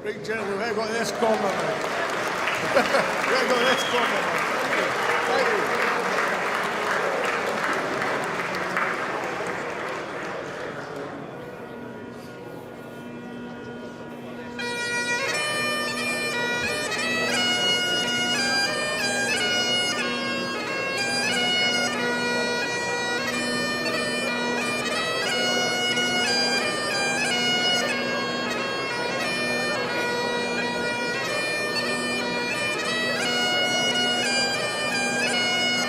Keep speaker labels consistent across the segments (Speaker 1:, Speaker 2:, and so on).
Speaker 1: Right, gentlemen, we've got this corner now. We've got this corner now. Thank you. Thank you.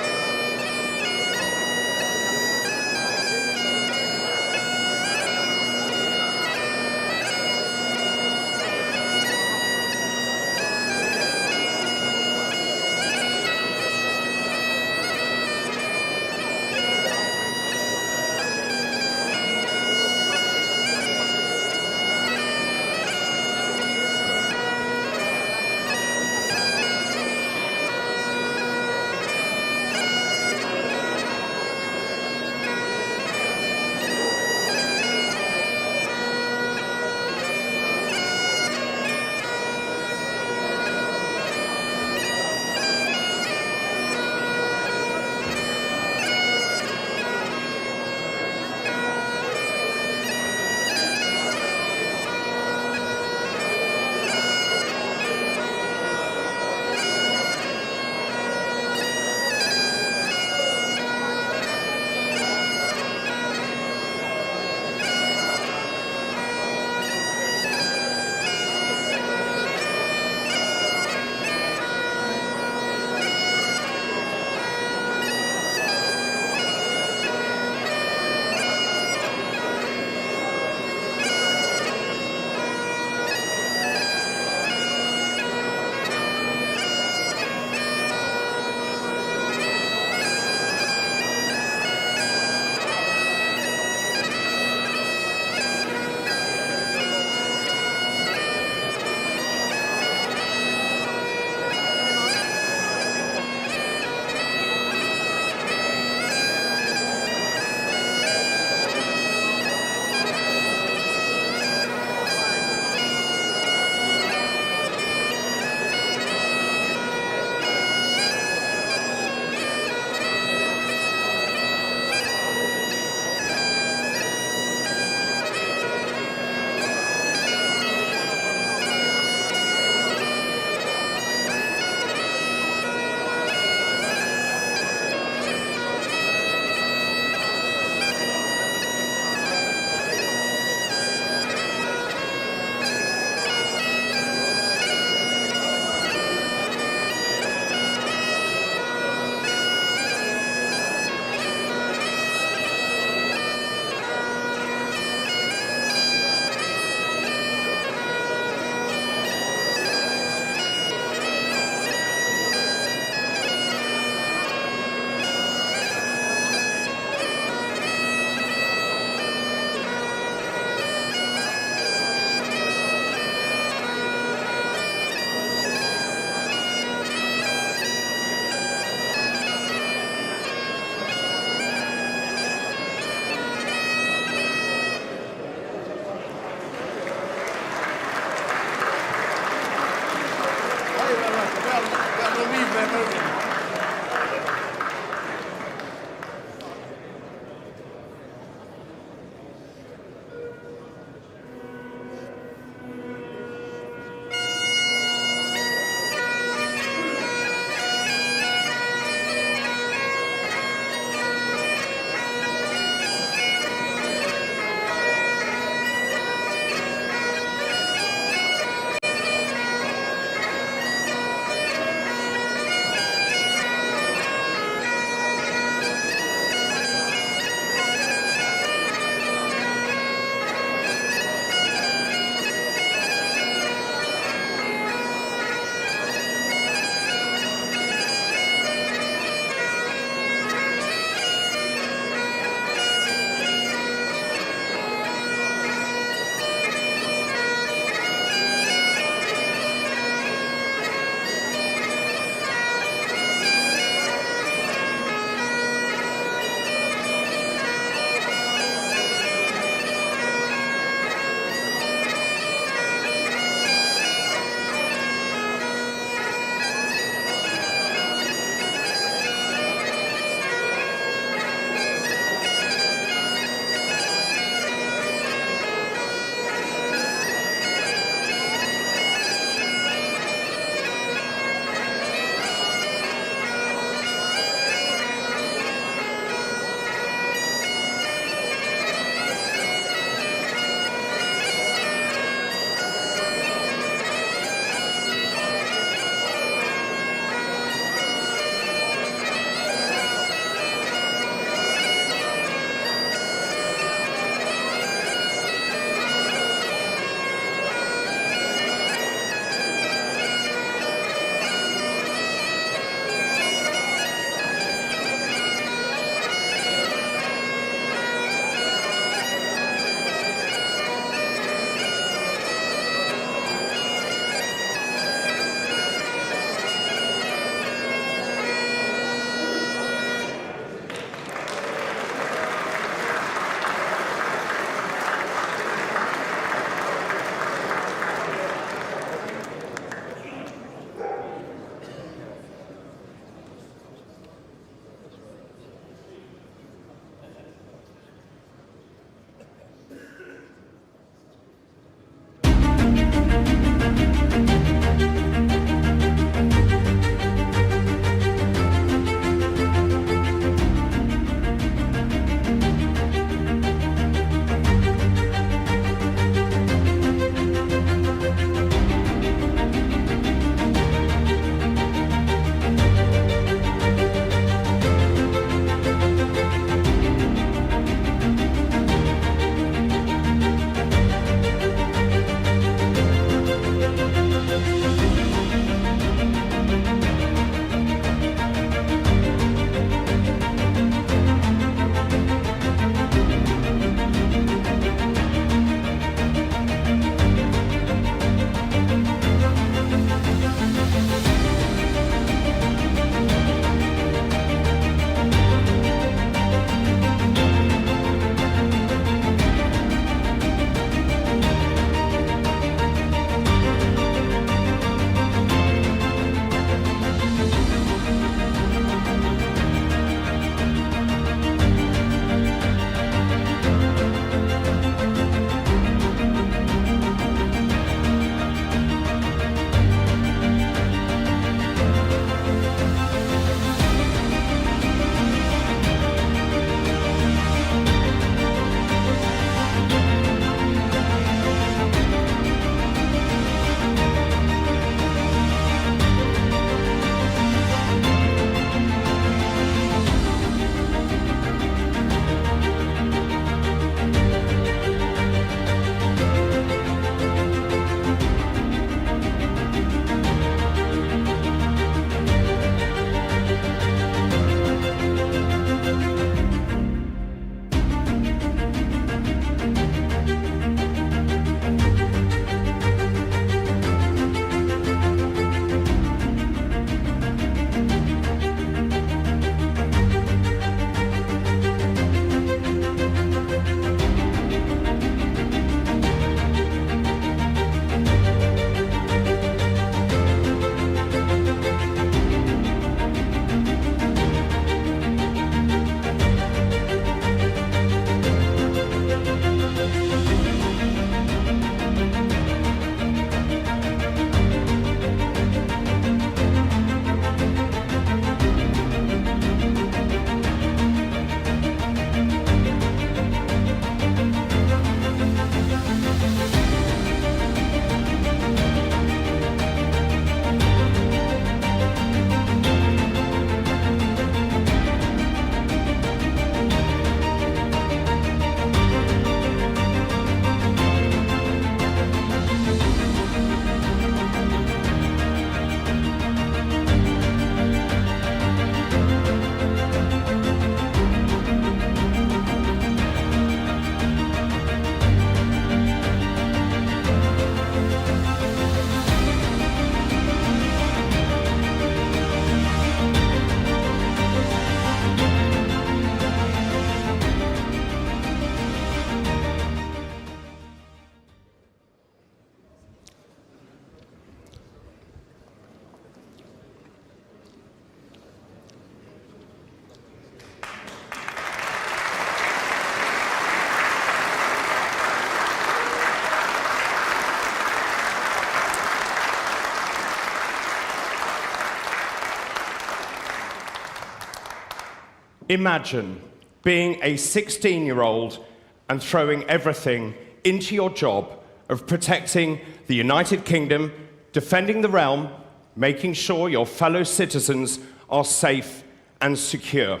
Speaker 2: Imagine being a 16-year-old and throwing everything into your job of protecting the United Kingdom, defending the realm, making sure your fellow citizens are safe and secure.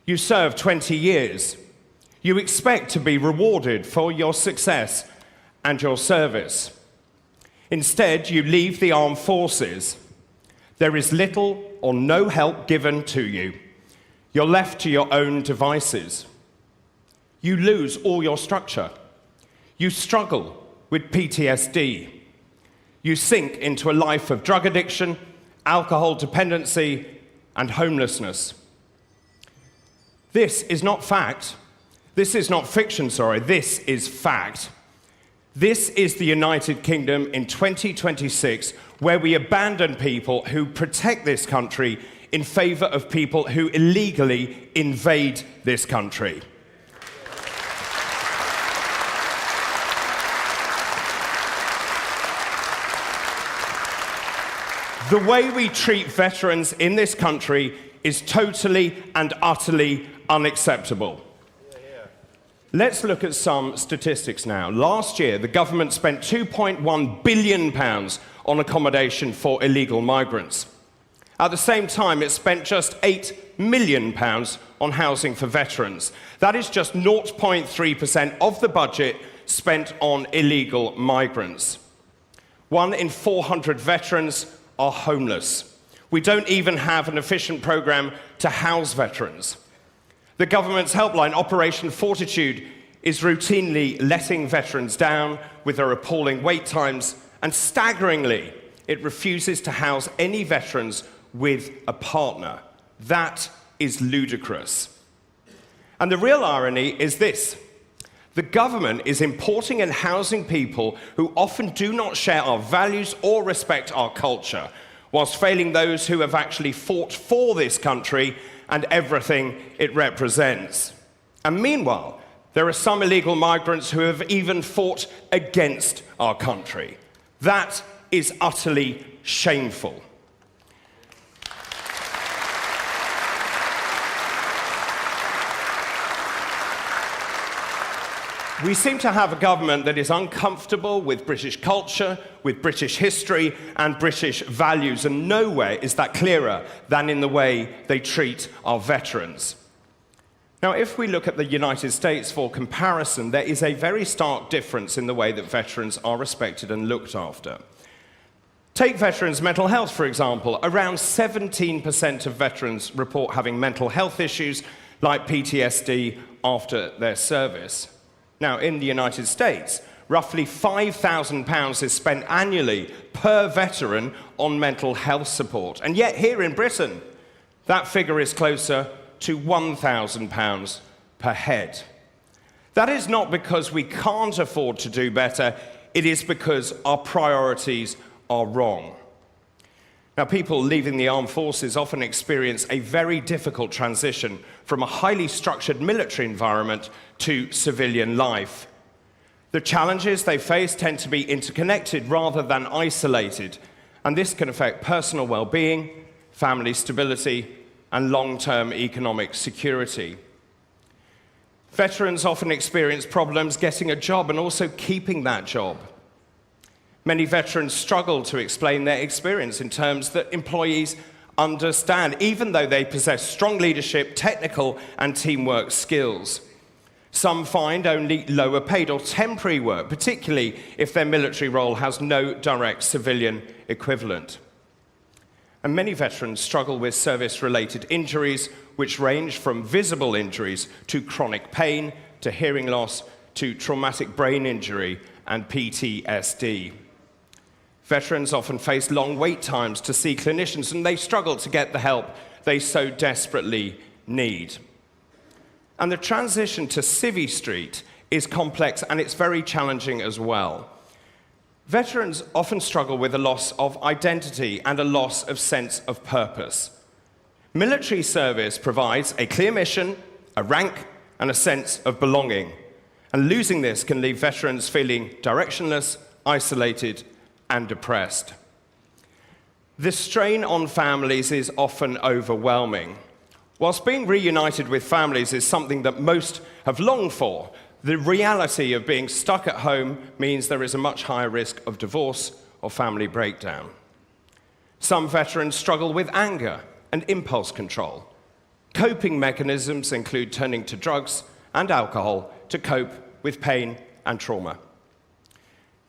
Speaker 2: You serve 20 years. You expect to be rewarded for your success and your service. Instead, you leave the armed forces. There is little or no help given to you. You're left to your own devices. You lose all your structure. You struggle with PTSD. You sink into a life of drug addiction, alcohol dependency, and homelessness. This is not fact. This is not fiction, sorry. This is fact. This is the United Kingdom in 2026, where we abandon people who protect this country in favor of people who illegally invade this country. The way we treat veterans in this country is totally and utterly unacceptable. Let's look at some statistics now. Last year, the government spent £2.1 billion on accommodation for illegal migrants. At the same time, it spent just £8 million on housing for veterans. That is just 0.3% of the budget spent on illegal migrants. 1 in 400 veterans are homeless. We don't even have an efficient program to house veterans. The government's helpline, Operation Fortitude, is routinely letting veterans down with their appalling wait times, and staggeringly, it refuses to house any veterans with a partner. That is ludicrous. And the real irony is this: the government is importing and housing people who often do not share our values or respect our culture, whilst failing those who have actually fought for this country and everything it represents. And meanwhile, there are some illegal migrants who have even fought against our country. That is utterly shameful. We seem to have a government that is uncomfortable with British culture, with British history, and British values, and nowhere is that clearer than in the way they treat our veterans. Now, if we look at the United States for comparison, there is a very stark difference in the way that veterans are respected and looked after. Take veterans' mental health, for example. Around 17% of veterans report having mental health issues like PTSD after their service. Now, in the United States, roughly £5,000 is spent annually per veteran on mental health support. And yet, here in Britain, that figure is closer to £1,000 per head. That is not because we can't afford to do better, it is because our priorities are wrong. Now, people leaving the armed forces often experience a very difficult transition from a highly structured military environment to civilian life. The challenges they face tend to be interconnected rather than isolated, and this can affect personal well-being, family stability, and long-term economic security. Veterans often experience problems getting a job and also keeping that job. Many veterans struggle to explain their experience in terms that employees understand, even though they possess strong leadership, technical, and teamwork skills. Some find only lower paid or temporary work, particularly if their military role has no direct civilian equivalent. And many veterans struggle with service-related injuries, which range from visible injuries to chronic pain, to hearing loss, to traumatic brain injury and PTSD. Veterans often face long wait times to see clinicians, and they struggle to get the help they so desperately need. And the transition to Civvy Street is complex, and it's very challenging as well. Veterans often struggle with a loss of identity and a loss of sense of purpose. Military service provides a clear mission, a rank, and a sense of belonging. And losing this can leave veterans feeling directionless, isolated, and depressed. The strain on families is often overwhelming. Whilst being reunited with families is something that most have longed for, the reality of being stuck at home means there is a much higher risk of divorce or family breakdown. Some veterans struggle with anger and impulse control. Coping mechanisms include turning to drugs and alcohol to cope with pain and trauma.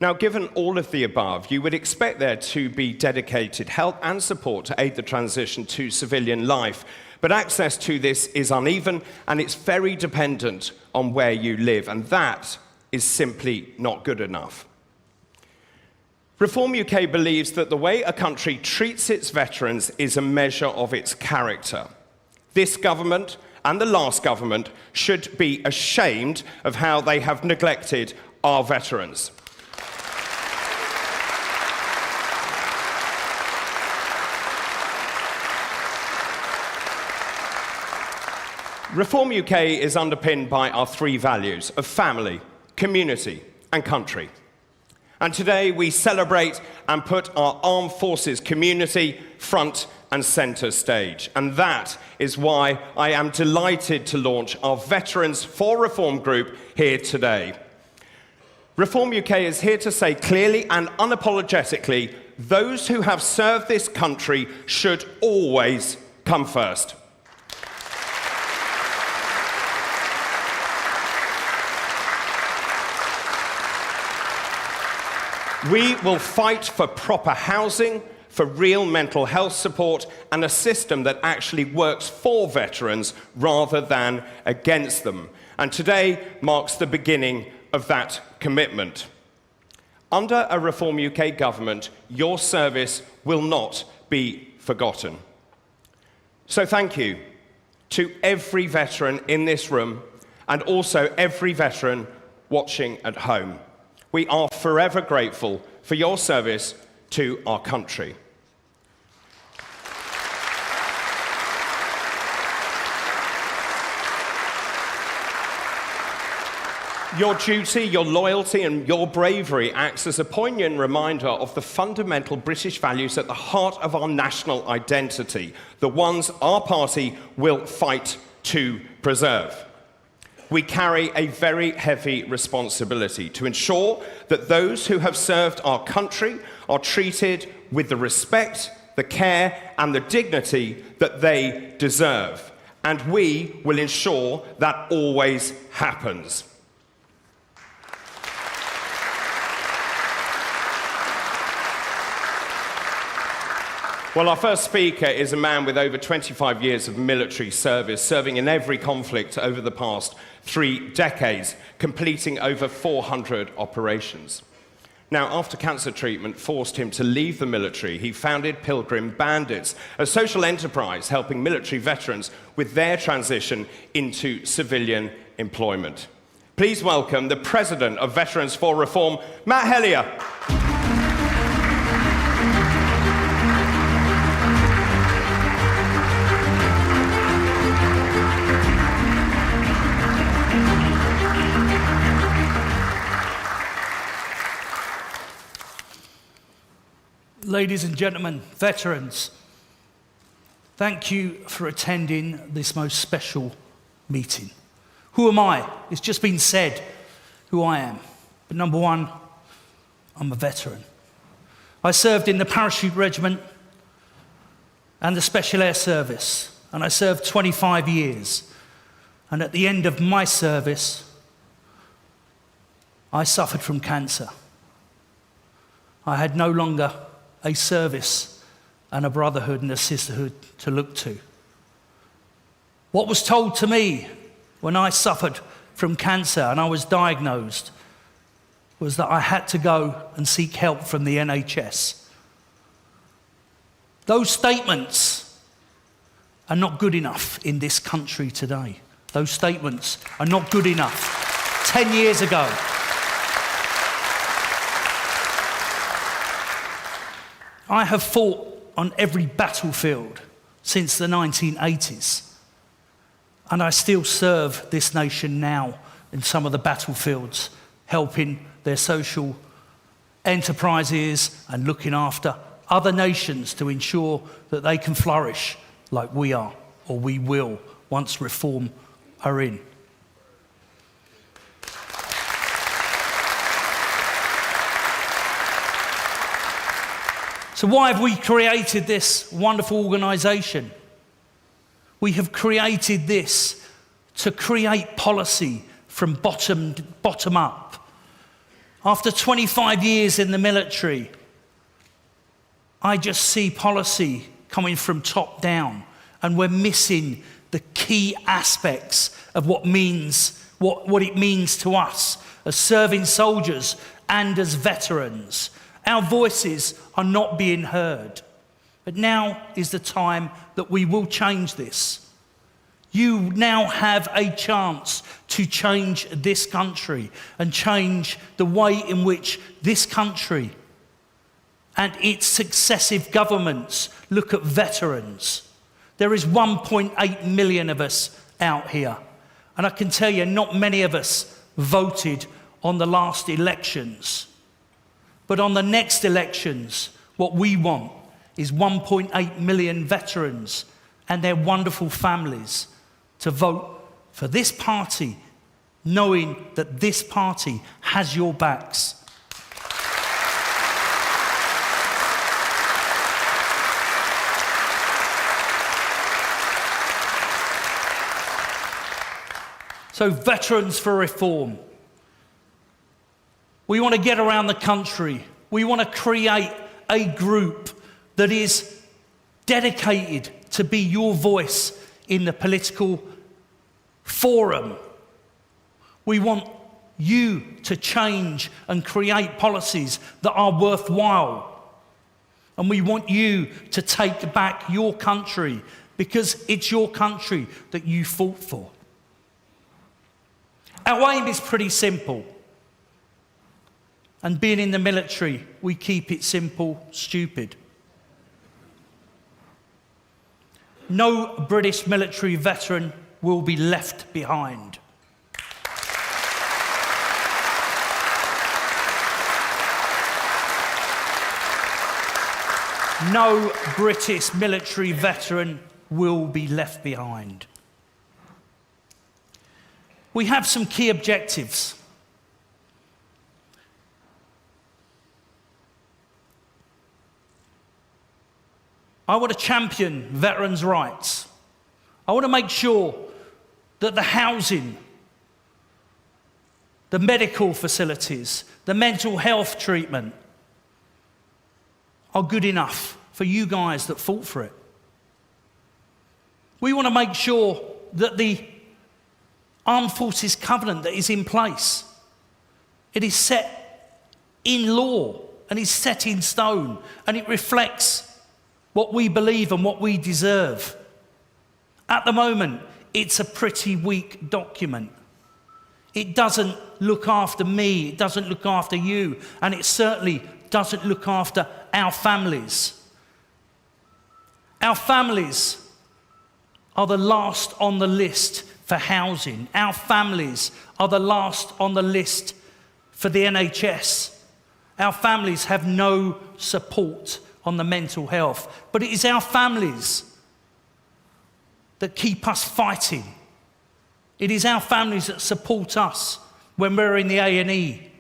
Speaker 2: Now, given all of the above, you would expect there to be dedicated help and support to aid the transition to civilian life, but access to this is uneven and it's very dependent on where you live, and that is simply not good enough. Reform UK believes that the way a country treats its veterans is a measure of its character. This government and the last government should be ashamed of how they have neglected our veterans. Reform UK is underpinned by our three values of family, community, and country. And today we celebrate and put our armed forces community front and centre stage. And that is why I am delighted to launch our Veterans for Reform group here today. Reform UK is here to say clearly and unapologetically, those who have served this country should always come first. We will fight for proper housing, for real mental health support, and a system that actually works for veterans rather than against them. And today marks the beginning of that commitment. Under a Reform UK government, your service will not be forgotten. So thank you to every veteran in this room and also every veteran watching at home. We are forever grateful for your service to our country. Your duty, your loyalty, and your bravery acts as a poignant reminder of the fundamental British values at the heart of our national identity, the ones our party will fight to preserve. We carry a very heavy responsibility to ensure that those who have served our country are treated with the respect, the care, and the dignity that they deserve. And we will ensure that always happens. Well, our first speaker is a man with over 25 years of military service, serving in every conflict over the past 3 decades, completing over 400 operations. Now, after cancer treatment forced him to leave the military, he founded Pilgrim Bandits, a social enterprise helping military veterans with their transition into civilian employment. Please welcome the President of Veterans for Reform, Matt Hellyer.
Speaker 3: Ladies and gentlemen, veterans, thank you for attending this most special meeting. Who am I? It's just been said who I am. But number one, I'm a veteran. I served in the Parachute Regiment and the Special Air Service, and I served 25 years. And at the end of my service, I suffered from cancer. I had no longer a service and a brotherhood and a sisterhood to look to. What was told to me when I suffered from cancer and I was diagnosed was that I had to go and seek help from the NHS. Those statements are not good enough in this country today. Those statements are not good enough. 10 years ago, I have fought on every battlefield since the 1980s, and I still serve this nation now in some of the battlefields, helping their social enterprises and looking after other nations to ensure that they can flourish like we are or we will once reform are in. So why have we created this wonderful organisation? We have created this to create policy from bottom up. After 25 years in the military, I just see policy coming from top down, and we're missing the key aspects of what it means to us as serving soldiers and as veterans. Our voices are not being heard. But now is the time that we will change this. You now have a chance to change this country and change the way in which this country and its successive governments look at veterans. There is 1.8 million of us out here. And I can tell you, not many of us voted on the last elections. But on the next elections, what we want is 1.8 million veterans and their wonderful families to vote for this party, knowing that this party has your backs. So, Veterans for Reform. We want to get around the country. We want to create a group that is dedicated to be your voice in the political forum. We want you to change and create policies that are worthwhile. And we want you to take back your country, because it's your country that you fought for. Our aim is pretty simple. And being in the military, we keep it simple, stupid. No British military veteran will be left behind. No British military veteran will be left behind. We have some key objectives. I want to champion veterans' rights. I want to make sure that the housing, the medical facilities, the mental health treatment are good enough for you guys that fought for it. We want to make sure that the Armed Forces Covenant that is in place, it is set in law and is set in stone, and it reflects what we believe and what we deserve. At the moment, it's a pretty weak document. It doesn't look after me, it doesn't look after you, and it certainly doesn't look after our families. Our families are the last on the list for housing. Our families are the last on the list for the NHS. Our families have no support on the mental health. But it is our families that keep us fighting. It is our families that support us when we're in the A&E,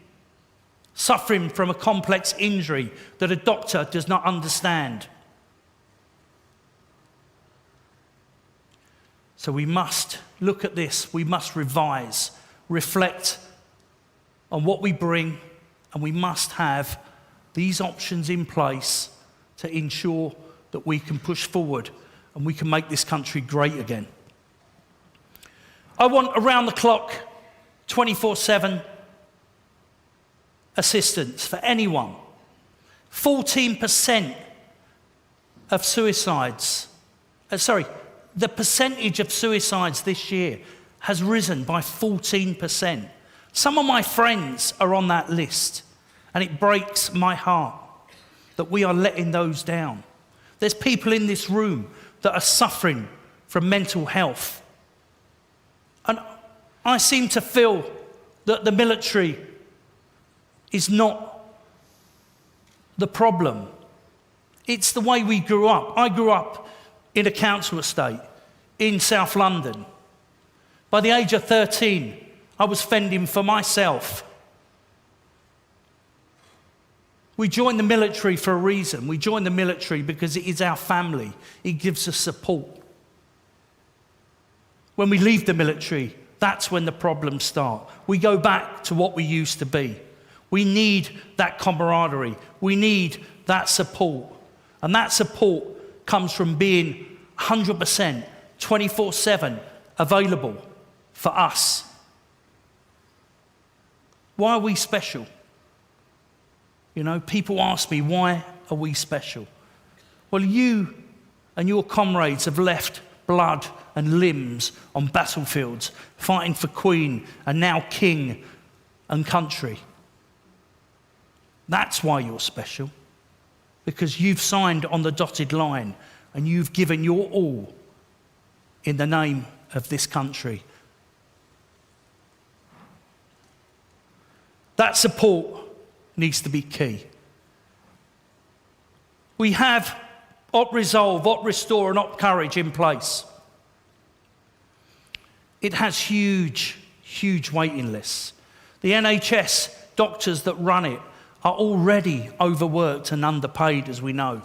Speaker 3: suffering from a complex injury that a doctor does not understand. So we must look at this, we must revise, reflect on what we bring, and we must have these options in place to ensure that we can push forward and we can make this country great again. I want around the clock, 24/7 assistance for anyone. 14% of suicides, the percentage of suicides this year has risen by 14%. Some of my friends are on that list, and it breaks my heart that we are letting those down. There's people in this room that are suffering from mental health. And I seem to feel that the military is not the problem. It's the way we grew up. I grew up in a council estate. in South London. By the age of 13, I was fending for myself. We joined the military for a reason. We joined the military because it is our family. It gives us support. When we leave the military, that's when the problems start. We go back to what we used to be. We need that camaraderie. We need that support. And that support comes from being 100%, 24/7 available for us. Why are we special? You know, people ask me, why are we special? Well, you and your comrades have left blood and limbs on battlefields, fighting for Queen and now King and country. That's why you're special, because you've signed on the dotted line and you've given your all in the name of this country. That support needs to be key. We have Op Resolve, Op Restore and Op Courage in place. It has huge, huge waiting lists. The NHS doctors that run it are already overworked and underpaid, as we know.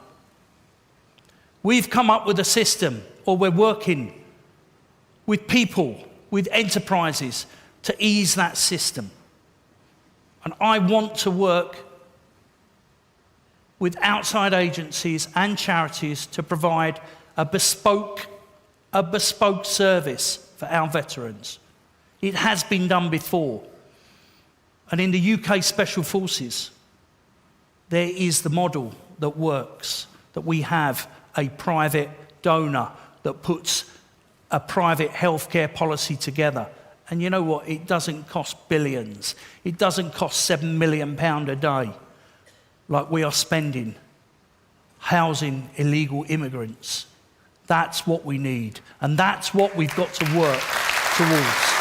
Speaker 3: We've come up with a system, or we're working with people, with enterprises, to ease that system. And I want to work with outside agencies and charities to provide a bespoke service for our veterans. It has been done before. And in the UK Special Forces, there is the model that works, that we have a private donor that puts a private healthcare policy together. And you know what? It doesn't cost billions. It doesn't cost £7 million a day like we are spending housing illegal immigrants. That's what we need. And that's what we've got to work towards.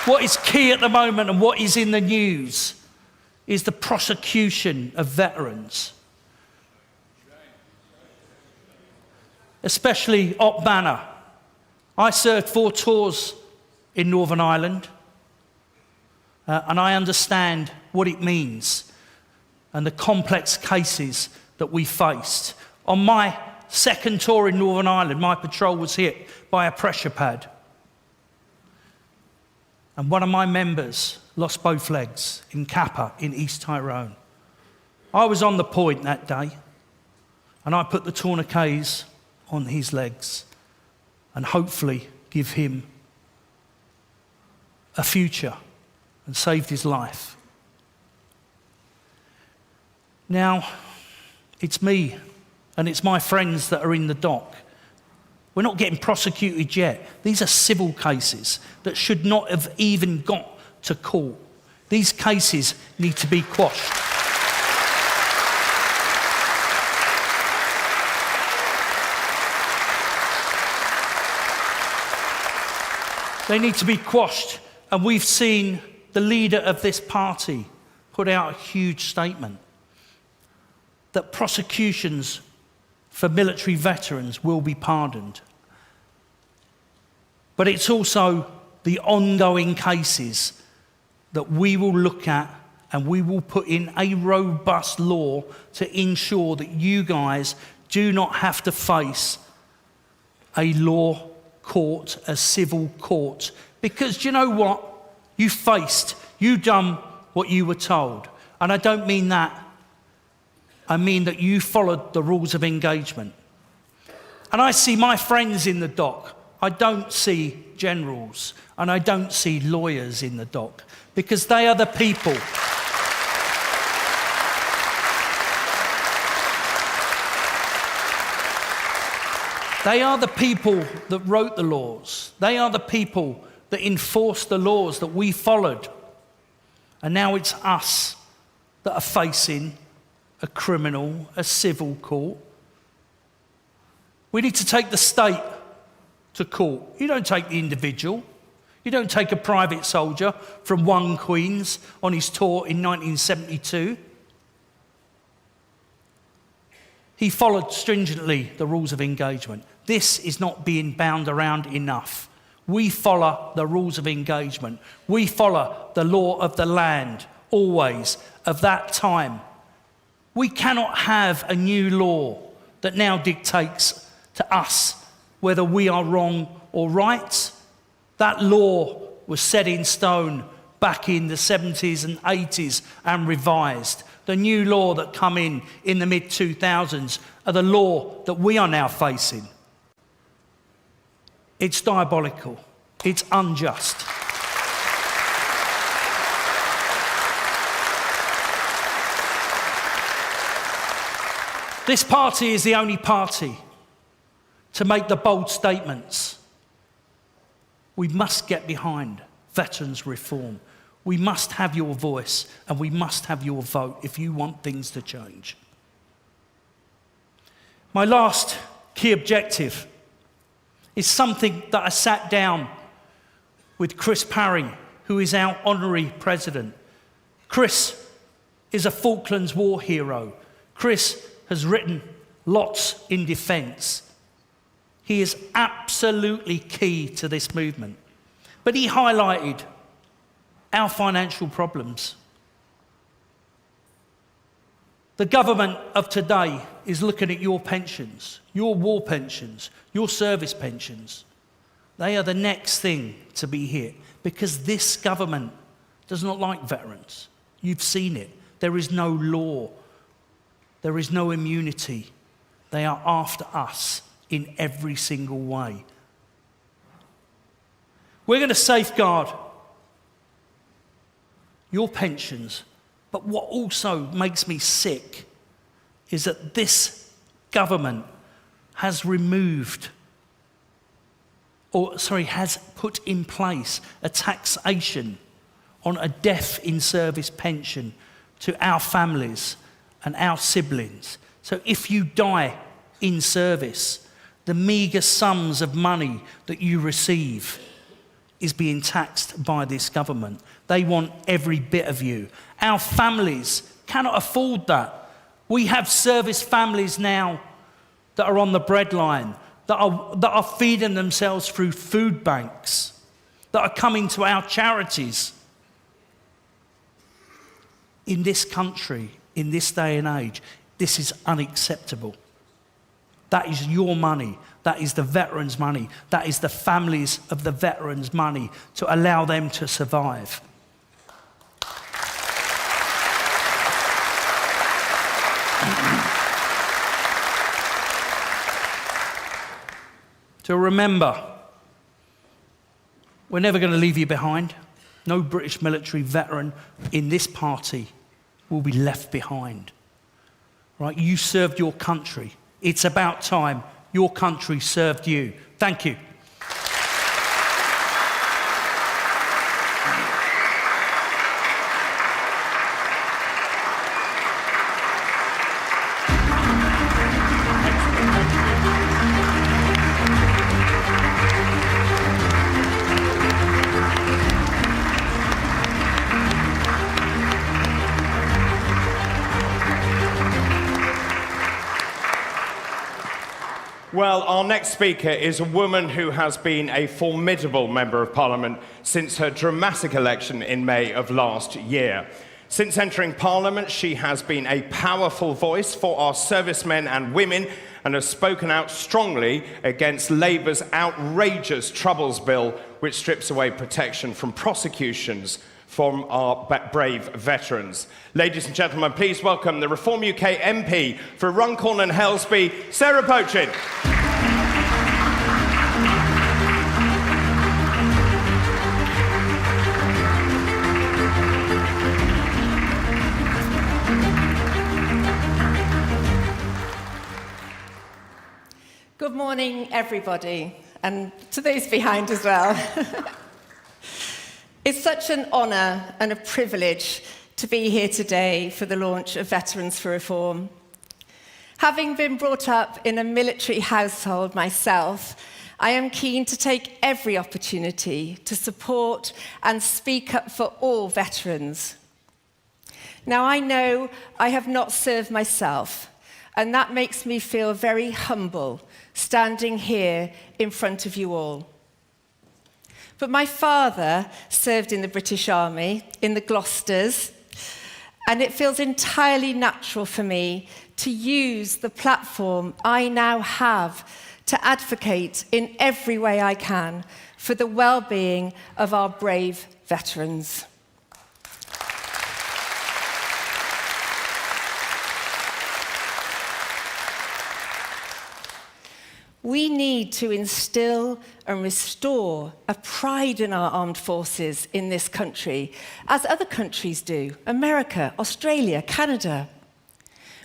Speaker 3: What is key at the moment and what is in the news is the prosecution of veterans. Especially Op Banner. I served 4 tours in Northern Ireland, and I understand what it means and the complex cases that we faced. On my second tour in Northern Ireland, my patrol was hit by a pressure pad. And one of my members lost both legs in Kappa in East Tyrone. I was on the point that day, and I put the tourniquets on his legs and hopefully give him a future and saved his life. Now, it's me and it's my friends that are in the dock. We're not getting prosecuted yet. These are civil cases that should not have even got to court. These cases need to be quashed. They need to be quashed, and we've seen the leader of this party put out a huge statement that prosecutions for military veterans will be pardoned. But it's also the ongoing cases that we will look at, and we will put in a robust law to ensure that you guys do not have to face a law court, a civil court. Because you know what? You done what you were told. And I don't mean that. I mean that you followed the rules of engagement. And I see my friends in the dock. I don't see generals and I don't see lawyers in the dock, because they are the people. They are the people that wrote the laws. They are the people that enforced the laws that we followed. And now it's us that are facing a criminal, a civil court. We need to take the state to court. You don't take the individual. You don't take a private soldier from 1 Queen's on his tour in 1972. He followed stringently the rules of engagement. This is not being bound around enough. We follow the rules of engagement. We follow the law of the land, always, of that time. We cannot have a new law that now dictates to us whether we are wrong or right. That law was set in stone back in the 70s and 80s and revised. The new law that come in the mid-2000s are the law that we are now facing. It's diabolical. It's unjust. This party is the only party to make the bold statements. We must get behind veterans reform. We must have your voice and we must have your vote if you want things to change. My last key objective is something that I sat down with Chris Parry, who is our honorary president. Chris is a Falklands War hero. Chris has written lots in defence. He is absolutely key to this movement. But he highlighted our financial problems. The government of today is looking at your pensions, your war pensions, your service pensions. They are the next thing to be hit because this government does not like veterans. You've seen it. There is no law. There is no immunity. They are after us in every single way. We're going to safeguard your pensions, but what also makes me sick is that this government has has put in place a taxation on a death in service pension to our families and our siblings. So if you die in service, the meagre sums of money that you receive is being taxed by this government. They want every bit of you. Our families cannot afford that. We have service families now that are on the breadline, that are feeding themselves through food banks, that are coming to our charities. In this country, in this day and age, this is unacceptable. That is your money. That is the veterans' money. That is the families of the veterans' money to allow them to survive. So remember, we're never going to leave you behind. No British military veteran in this party will be left behind. Right? You served your country. It's about time your country served you. Thank you.
Speaker 2: Well, our next speaker is a woman who has been a formidable Member of Parliament since her dramatic election in May of last year. Since entering Parliament, she has been a powerful voice for our servicemen and women and has spoken out strongly against Labour's outrageous Troubles Bill, which strips away protection from prosecutions from our brave veterans. Ladies and gentlemen, please welcome the Reform UK MP for Runcorn and Hellsby, Sarah Pochin.
Speaker 4: Good morning, everybody, and to those behind as well. It's such an honour and a privilege to be here today for the launch of Veterans for Reform. Having been brought up in a military household myself, I am keen to take every opportunity to support and speak up for all veterans. Now, I know I have not served myself, and that makes me feel very humble standing here in front of you all. But my father served in the British Army, in the Gloucesters, and it feels entirely natural for me to use the platform I now have to advocate in every way I can for the well-being of our brave veterans. We need to instill and restore a pride in our armed forces in this country, as other countries do, America, Australia, Canada.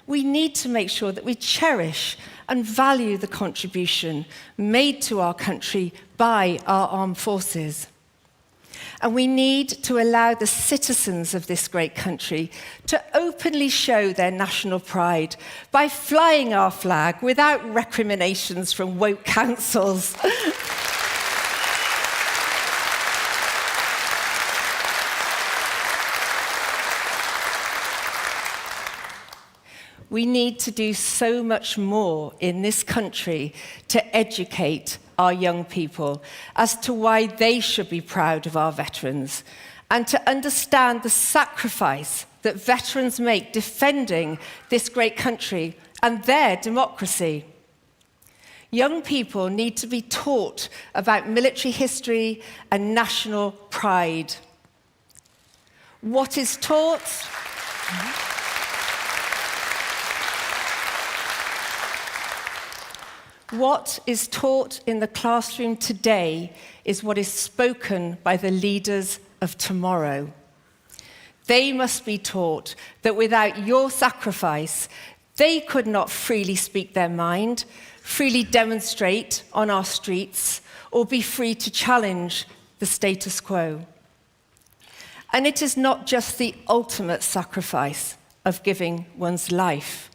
Speaker 4: We need to make sure that we cherish and value the contribution made to our country by our armed forces. And we need to allow the citizens of this great country to openly show their national pride by flying our flag without recriminations from woke councils. We need to do so much more in this country to educate our young people as to why they should be proud of our veterans and to understand the sacrifice that veterans make defending this great country and their democracy. Young people need to be taught about military history and national pride. What is taught? What is taught in the classroom today is what is spoken by the leaders of tomorrow. They must be taught that without your sacrifice, they could not freely speak their mind, freely demonstrate on our streets, or be free to challenge the status quo. And it is not just the ultimate sacrifice of giving one's life.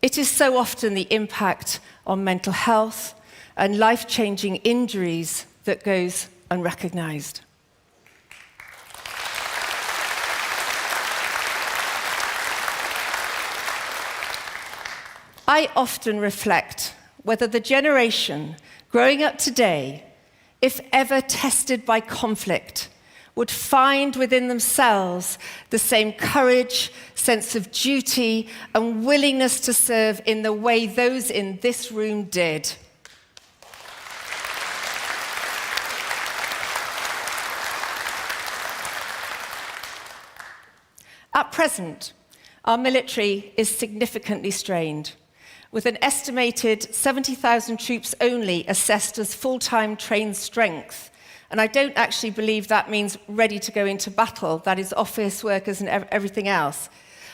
Speaker 4: It is so often the impact on mental health and life-changing injuries that goes unrecognized. I often reflect whether the generation growing up today, if ever tested by conflict, would find within themselves the same courage, sense of duty, and willingness to serve in the way those in this room did. At present, our military is significantly strained, with an estimated 70,000 troops only assessed as full-time trained strength. And I don't actually believe that means ready to go into battle. That is office workers and everything else.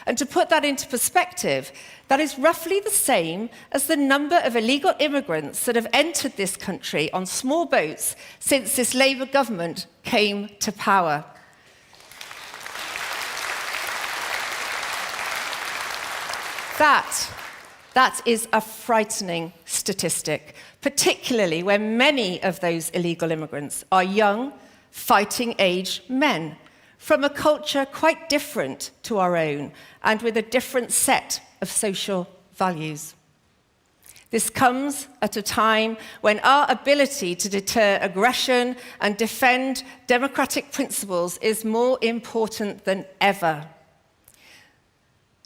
Speaker 4: And to put that into perspective, that is roughly the same as the number of illegal immigrants that have entered this country on small boats since this Labour government came to power. That is a frightening statistic, particularly when many of those illegal immigrants are young, fighting-age men from a culture quite different to our own and with a different set of social values. This comes at a time when our ability to deter aggression and defend democratic principles is more important than ever.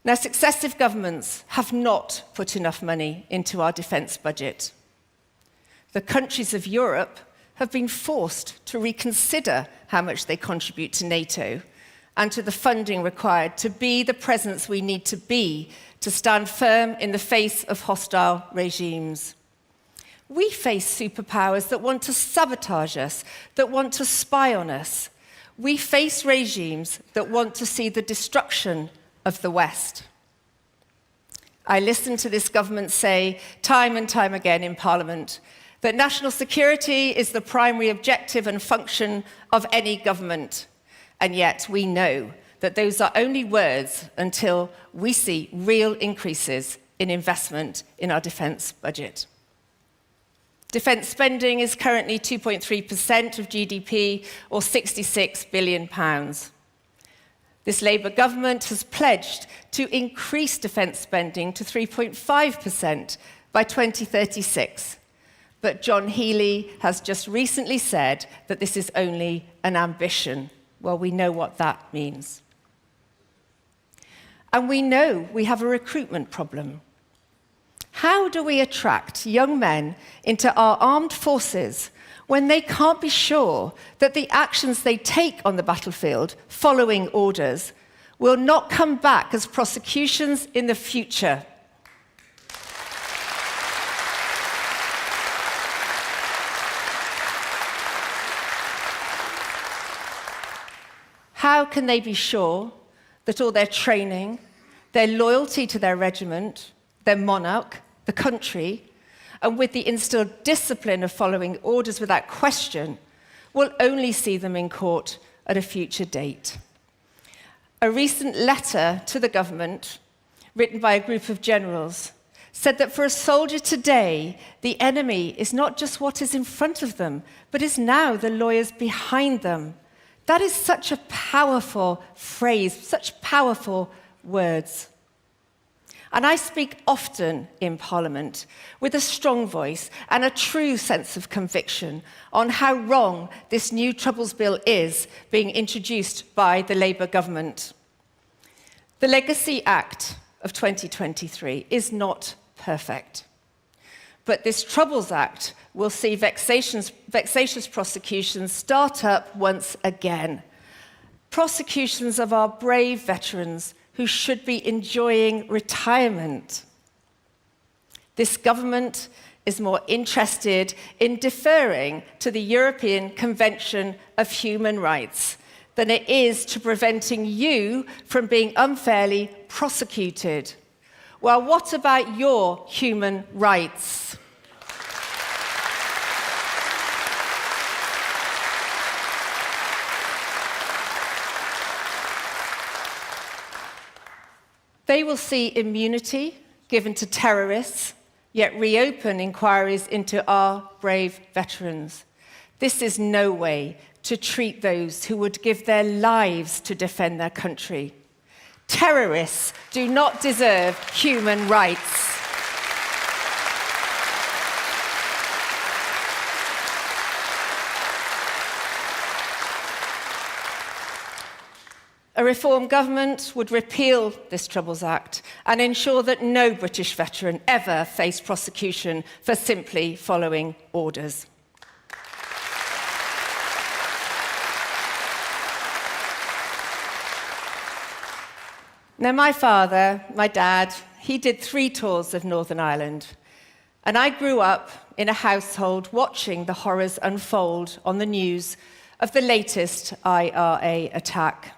Speaker 4: Now, successive governments have not put enough money into our defence budget. The countries of Europe have been forced to reconsider how much they contribute to NATO and to the funding required to be the presence we need to be to stand firm in the face of hostile regimes. We face superpowers that want to sabotage us, that want to spy on us. We face regimes that want to see the destruction of the West. I listen to this government say time and time again in Parliament that national security is the primary objective and function of any government. And yet we know that those are only words until we see real increases in investment in our defence budget. Defence spending is currently 2.3% of GDP, or £66 billion. This Labour government has pledged to increase defence spending to 3.5% by 2036. But John Healey has just recently said that this is only an ambition. Well, we know what that means. And we know we have a recruitment problem. How do we attract young men into our armed forces when they can't be sure that the actions they take on the battlefield, following orders, will not come back as prosecutions in the future? How can they be sure that all their training, their loyalty to their regiment, their monarch, the country, and with the instilled discipline of following orders without question, will only see them in court at a future date? A recent letter to the government, written by a group of generals, said that for a soldier today, the enemy is not just what is in front of them, but is now the lawyers behind them. That is such a powerful phrase, such powerful words. And I speak often in Parliament with a strong voice and a true sense of conviction on how wrong this new Troubles Bill is being introduced by the Labour government. The Legacy Act of 2023 is not perfect. But this Troubles Act will see vexatious prosecutions start up once again. Prosecutions of our brave veterans who should be enjoying retirement. This government is more interested in deferring to the European Convention of Human Rights than it is to preventing you from being unfairly prosecuted. Well, what about your human rights? They will see immunity given to terrorists, yet reopen inquiries into our brave veterans. This is no way to treat those who would give their lives to defend their country. Terrorists do not deserve human rights. A reform government would repeal this Troubles Act and ensure that no British veteran ever faced prosecution for simply following orders. Now, my father, my dad, he did 3 tours of Northern Ireland, and I grew up in a household watching the horrors unfold on the news of the latest IRA attack.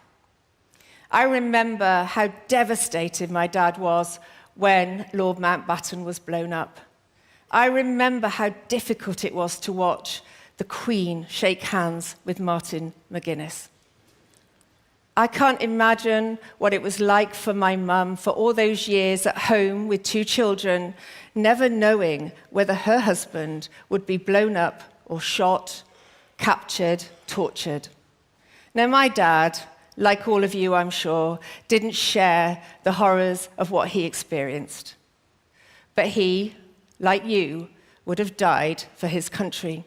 Speaker 4: I remember how devastated my dad was when Lord Mountbatten was blown up. I remember how difficult it was to watch the Queen shake hands with Martin McGuinness. I can't imagine what it was like for my mum for all those years at home with 2 children, never knowing whether her husband would be blown up or shot, captured, tortured. Now, my dad, like all of you, I'm sure, didn't share the horrors of what he experienced. But he, like you, would have died for his country.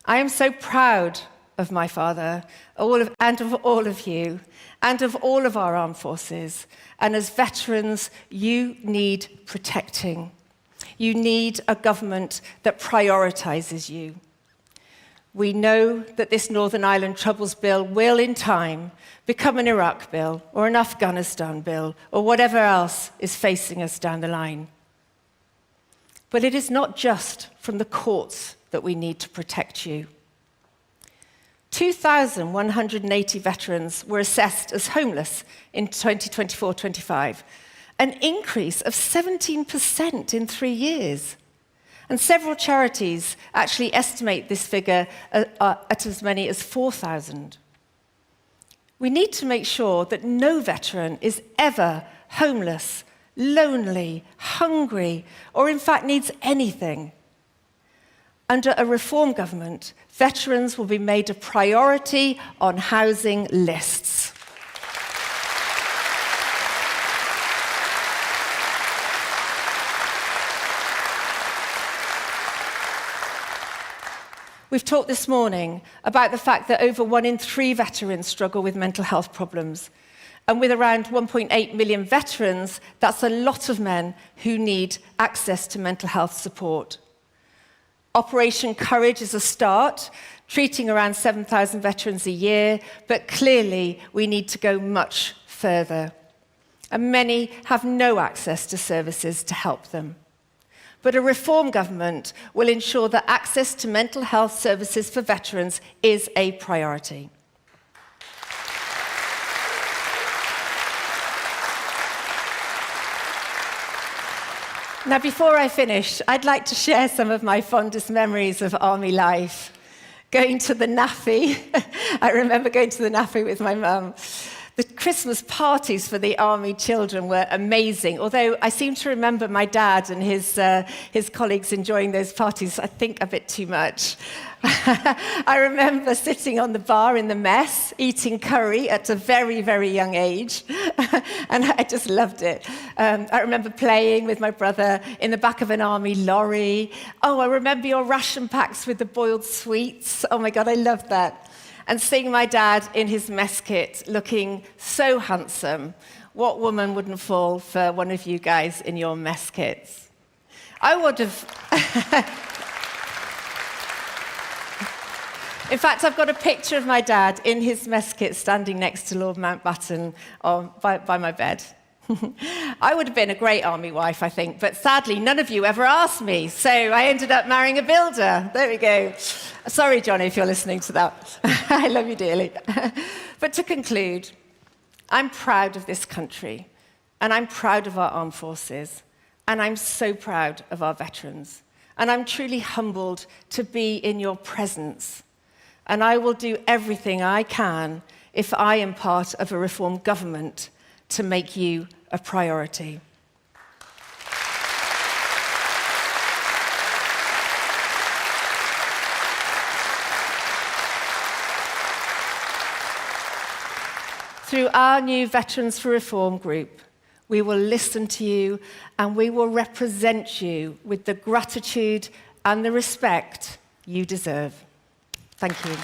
Speaker 4: I am so proud of my father, and of all of you, and of all of our armed forces. And as veterans, you need protecting. You need a government that prioritises you. We know that this Northern Ireland Troubles Bill will, in time, become an Iraq bill or an Afghanistan bill or whatever else is facing us down the line. But it is not just from the courts that we need to protect you. 2,180 veterans were assessed as homeless in 2024-25, an increase of 17% in 3 years. And several charities actually estimate this figure at as many as 4,000. We need to make sure that no veteran is ever homeless, lonely, hungry, or in fact needs anything. Under a reform government, veterans will be made a priority on housing lists. We've talked this morning about the fact that over 1 in 3 veterans struggle with mental health problems. And with around 1.8 million veterans, that's a lot of men who need access to mental health support. Operation Courage is a start, treating around 7,000 veterans a year, but clearly we need to go much further. And many have no access to services to help them. But a reform government will ensure that access to mental health services for veterans is a priority. Now, before I finish, I'd like to share some of my fondest memories of army life. Going to the NAFI. I remember going to the NAFI with my mum. The Christmas parties for the army children were amazing, although I seem to remember my dad and his colleagues enjoying those parties, I think, a bit too much. I remember sitting on the bar in the mess, eating curry at a very, very young age, and I just loved it. I remember playing with my brother in the back of an army lorry. Oh, I remember your ration packs with the boiled sweets. Oh my God, I loved that. And seeing my dad in his mess kit looking so handsome. What woman wouldn't fall for one of you guys in your mess kits? I would have... In fact, I've got a picture of my dad in his mess kit standing next to Lord Mountbatten by my bed. I would have been a great army wife, I think, but sadly, none of you ever asked me, so I ended up marrying a builder. There we go. Sorry, Johnny, if you're listening to that. I love you dearly. But to conclude, I'm proud of this country, and I'm proud of our armed forces, and I'm so proud of our veterans, and I'm truly humbled to be in your presence, and I will do everything I can if I am part of a reform government to make you a priority. Through our new Veterans for Reform group, we will listen to you and we will represent you with the gratitude and the respect you deserve. Thank you.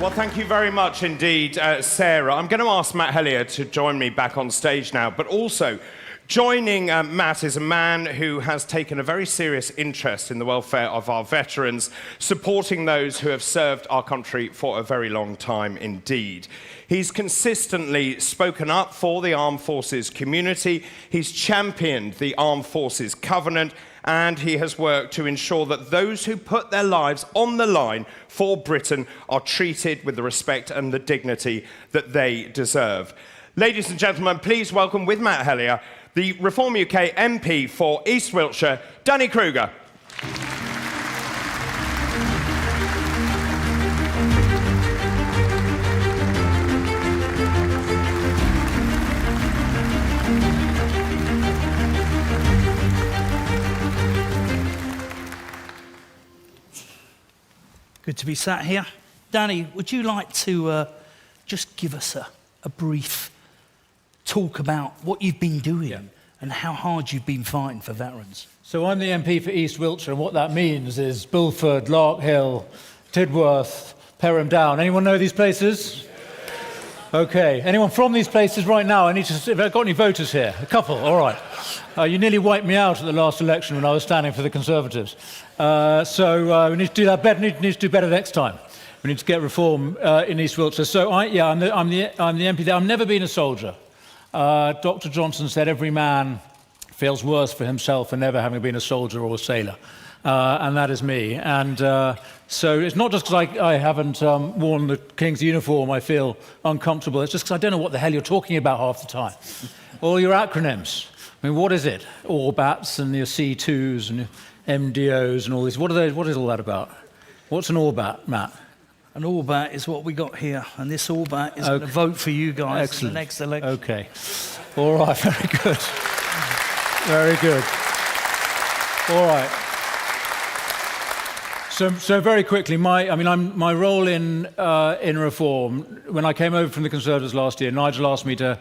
Speaker 2: Well, thank you very much indeed, Sarah. I'm going to ask Matt Hellyer to join me back on stage now, but also joining Matt is a man who has taken a very serious interest in the welfare of our veterans, supporting those who have served our country for a very long time indeed. He's consistently spoken up for the armed forces community, he's championed the Armed Forces Covenant, and he has worked to ensure that those who put their lives on the line for Britain are treated with the respect and the dignity that they deserve. Ladies and gentlemen, please welcome with Matt Hellyer, the Reform UK MP for East Wiltshire, Danny Kruger.
Speaker 3: Good to be sat here. Danny, would you like to just give us a brief talk about what you've been doing and how hard you've been fighting for veterans?
Speaker 5: So I'm the MP for East Wiltshire, and what that means is Bulford, Larkhill, Tidworth, Perham Down. Anyone know these places? Okay. Anyone from these places right now? Have I got any voters here? A couple, all right. You nearly wiped me out at the last election when I was standing for the Conservatives. So we need to do that better. Need to do better next time. We need to get reform in East Wiltshire. So I'm the MP there. I've never been a soldier. Dr. Johnson said every man feels worse for himself for never having been a soldier or a sailor. And that is me. And so it's not just because I haven't worn the King's uniform I feel uncomfortable. It's just because I don't know what the hell you're talking about half the time. All your acronyms. I mean, what is it? Orbats and your C2s and MDOs and all this. What is all that about? What's an Orbat, Matt?
Speaker 3: An Orbat is what we got here, and this Orbat is going to vote for you guys in the next election.
Speaker 5: Okay. All right, very good. Very good. All right. So very quickly, my role in reform, when I came over from the Conservatives last year, Nigel asked me to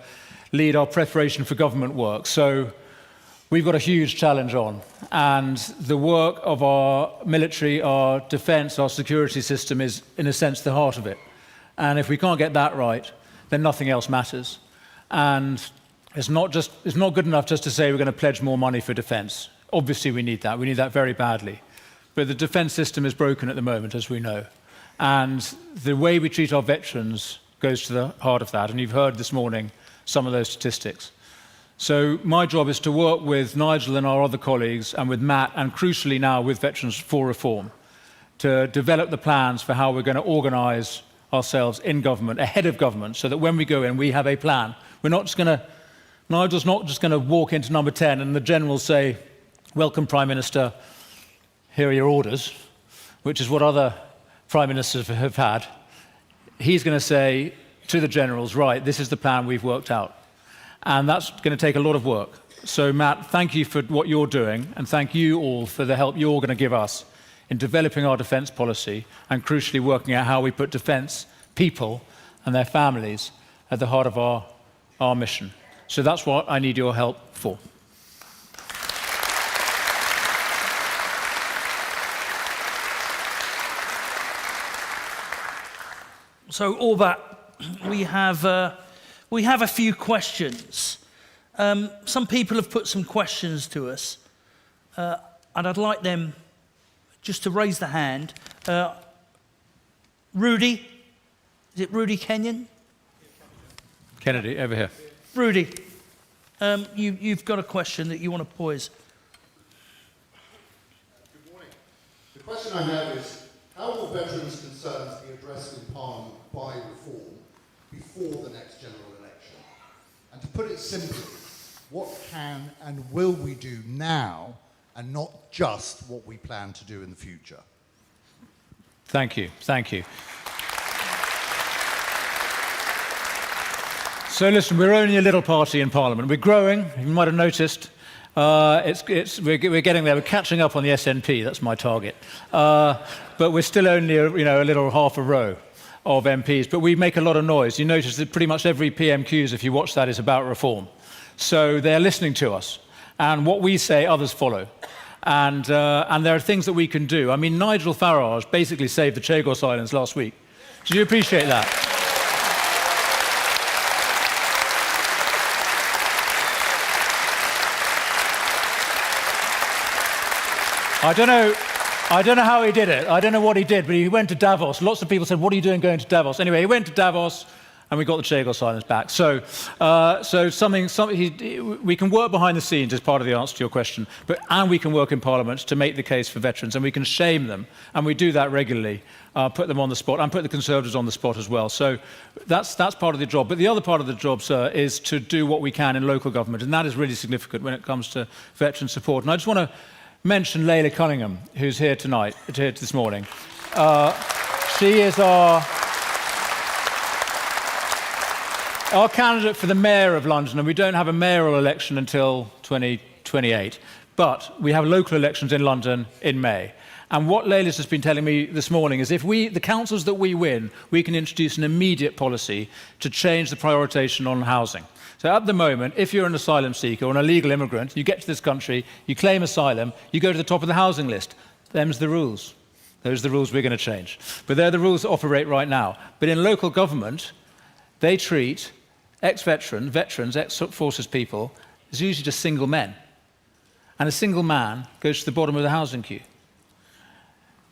Speaker 5: lead our preparation for government work. So we've got a huge challenge on, and the work of our military, our defence, our security system is, in a sense, the heart of it. And if we can't get that right, then nothing else matters. And it's not good enough just to say we're going to pledge more money for defence. Obviously, we need that. We need that very badly. But the defence system is broken at the moment, as we know. And the way we treat our veterans goes to the heart of that. And you've heard this morning some of those statistics. So my job is to work with Nigel and our other colleagues, and with Matt, and crucially now with Veterans for Reform, to develop the plans for how we're going to organise ourselves in government, ahead of government, so that when we go in, we have a plan. Nigel's not just going to walk into number 10 and the generals say, "Welcome, Prime Minister, here are your orders," which is what other Prime Ministers have had. He's going to say to the generals, "Right, this is the plan we've worked out." And that's going to take a lot of work. So, Matt, thank you for what you're doing, and thank you all for the help you're going to give us in developing our defence policy, and crucially working out how we put defence people and their families at the heart of our mission. So that's what I need your help for.
Speaker 3: So, all that, we have a few questions. Some people have put some questions to us, and I'd like them just to raise the hand. Rudy, is it Rudy Kenyon?
Speaker 5: Kennedy, over here.
Speaker 3: Rudy, you've got a question that you want to pose.
Speaker 6: Good morning. The question I have is, how will veterans' concerns be addressed in Parliament by reform before the next general election? And to put it simply, what can and will we do now, and not just what we plan to do in the future?
Speaker 5: Thank you. Thank you. So listen, we're only a little party in Parliament. We're growing. You might have noticed. We're getting there. We're catching up on the SNP. That's my target. But we're still only a little half a row of MPs. But we make a lot of noise. You notice that pretty much every PMQs, if you watch that, is about reform. So they're listening to us. And what we say, others follow. And there are things that we can do. I mean, Nigel Farage basically saved the Chagos Islands last week. Do you appreciate that? I don't know how he did it. I don't know what he did, but he went to Davos. Lots of people said, "What are you doing going to Davos?" Anyway, he went to Davos, and we got the Chagos Islands back. So we can work behind the scenes as part of the answer to your question, and we can work in Parliament to make the case for veterans, and we can shame them, and we do that regularly, put them on the spot, and put the Conservatives on the spot as well. So that's part of the job. But the other part of the job, sir, is to do what we can in local government, and that is really significant when it comes to veteran support. And I just want to mention Leila Cunningham, who's here this morning. She is our candidate for the Mayor of London, and we don't have a mayoral election until 2028. But we have local elections in London in May. And what Leila's just been telling me this morning is if the councils that we win, we can introduce an immediate policy to change the prioritisation on housing. So at the moment, if you're an asylum seeker or an illegal immigrant, you get to this country, you claim asylum, you go to the top of the housing list. Them's the rules. Those are the rules we're going to change. But they're the rules that operate right now. But in local government, they treat veterans, ex-forces people, as usually just single men. And a single man goes to the bottom of the housing queue.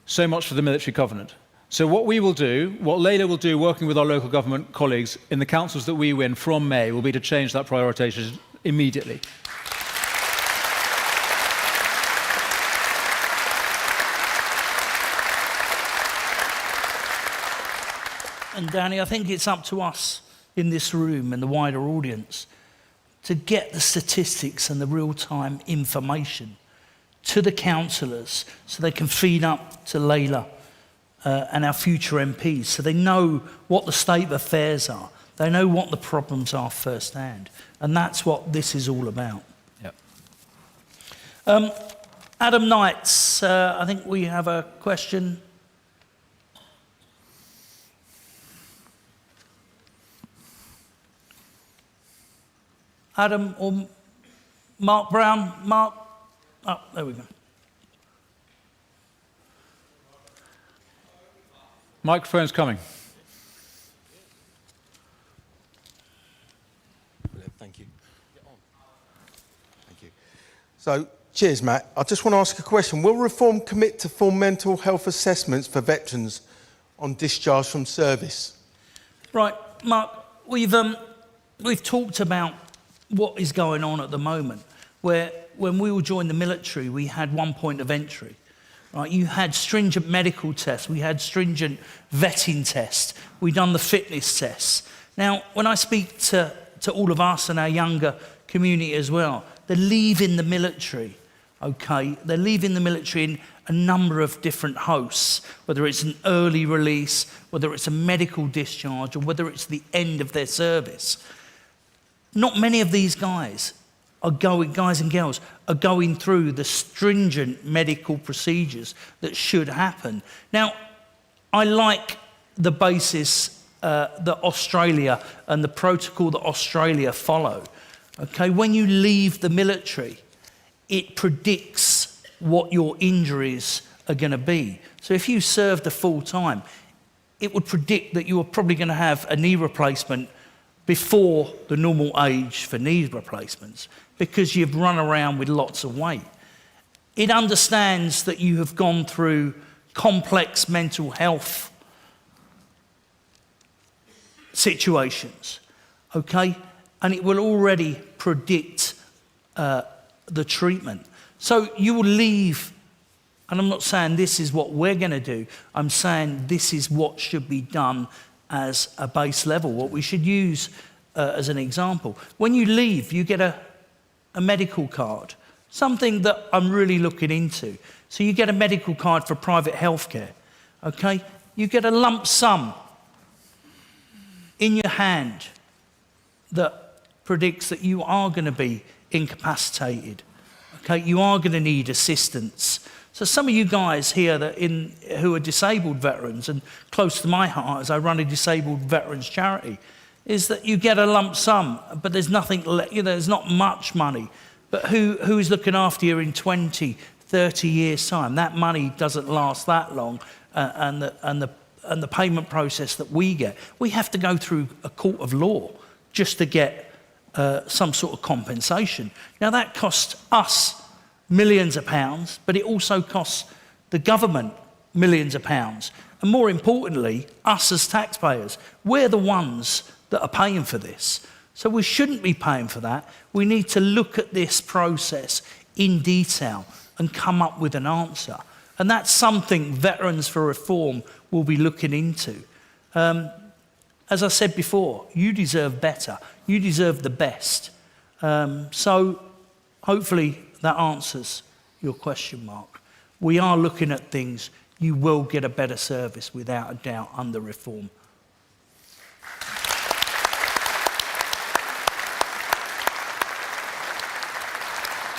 Speaker 5: So much for the military covenant. So what we will do, what Leila will do, working with our local government colleagues in the councils that we win from May, will be to change that prioritisation immediately.
Speaker 3: And Danny, I think it's up to us in this room and the wider audience to get the statistics and the real-time information to the councillors so they can feed up to Leila and our future MPs, so they know what the state of affairs are. They know what the problems are firsthand. And that's what this is all about.
Speaker 5: Yep.
Speaker 3: Adam Knights, I think we have a question. Adam or Mark Brown? Mark? Oh, there we go.
Speaker 5: Microphone's coming.
Speaker 7: Brilliant, thank you. Thank you. So, cheers, Matt. I just want to ask a question. Will Reform commit to full mental health assessments for veterans on discharge from service?
Speaker 3: Right, Mark, we've talked about what is going on at the moment, where when we all joined the military, we had one point of entry. Right, you had stringent medical tests, we had stringent vetting tests, we done the fitness tests. Now, when I speak to all of us and our younger community as well, they're leaving the military, okay? They're leaving the military in a number of different hosts, whether it's an early release, whether it's a medical discharge, or whether it's the end of their service. Not many of these guys and girls are going through the stringent medical procedures that should happen. Now, I like the basis that Australia and the protocol that Australia follow. Okay, when you leave the military, it predicts what your injuries are going to be. So if you served a full time, it would predict that you were probably going to have a knee replacement before the normal age for knee replacements, because you've run around with lots of weight. It understands that you have gone through complex mental health situations, okay? And it will already predict the treatment. So you will leave, and I'm not saying this is what we're going to do, I'm saying this is what should be done as a base level, what we should use as an example. When you leave, you get a medical card, something that I'm really looking into. So you get a medical card for private healthcare, okay? You get a lump sum in your hand that predicts that you are going to be incapacitated, okay? You are going to need assistance. So some of you guys here who are disabled veterans, and close to my heart as I run a disabled veterans charity, is that you get a lump sum, but there's nothing, there's not much money. But who is looking after you in 20, 30 years' time? That money doesn't last that long, and the payment process that we get, we have to go through a court of law just to get some sort of compensation. Now that costs us millions of pounds, but it also costs the government millions of pounds. And more importantly, us as taxpayers, we're the ones that are paying for this. So we shouldn't be paying for that. We need to look at this process in detail and come up with an answer. And that's something Veterans for Reform will be looking into. As I said before, you deserve better. You deserve the best. So hopefully that answers your question, Mark. We are looking at things. You will get a better service without a doubt under reform.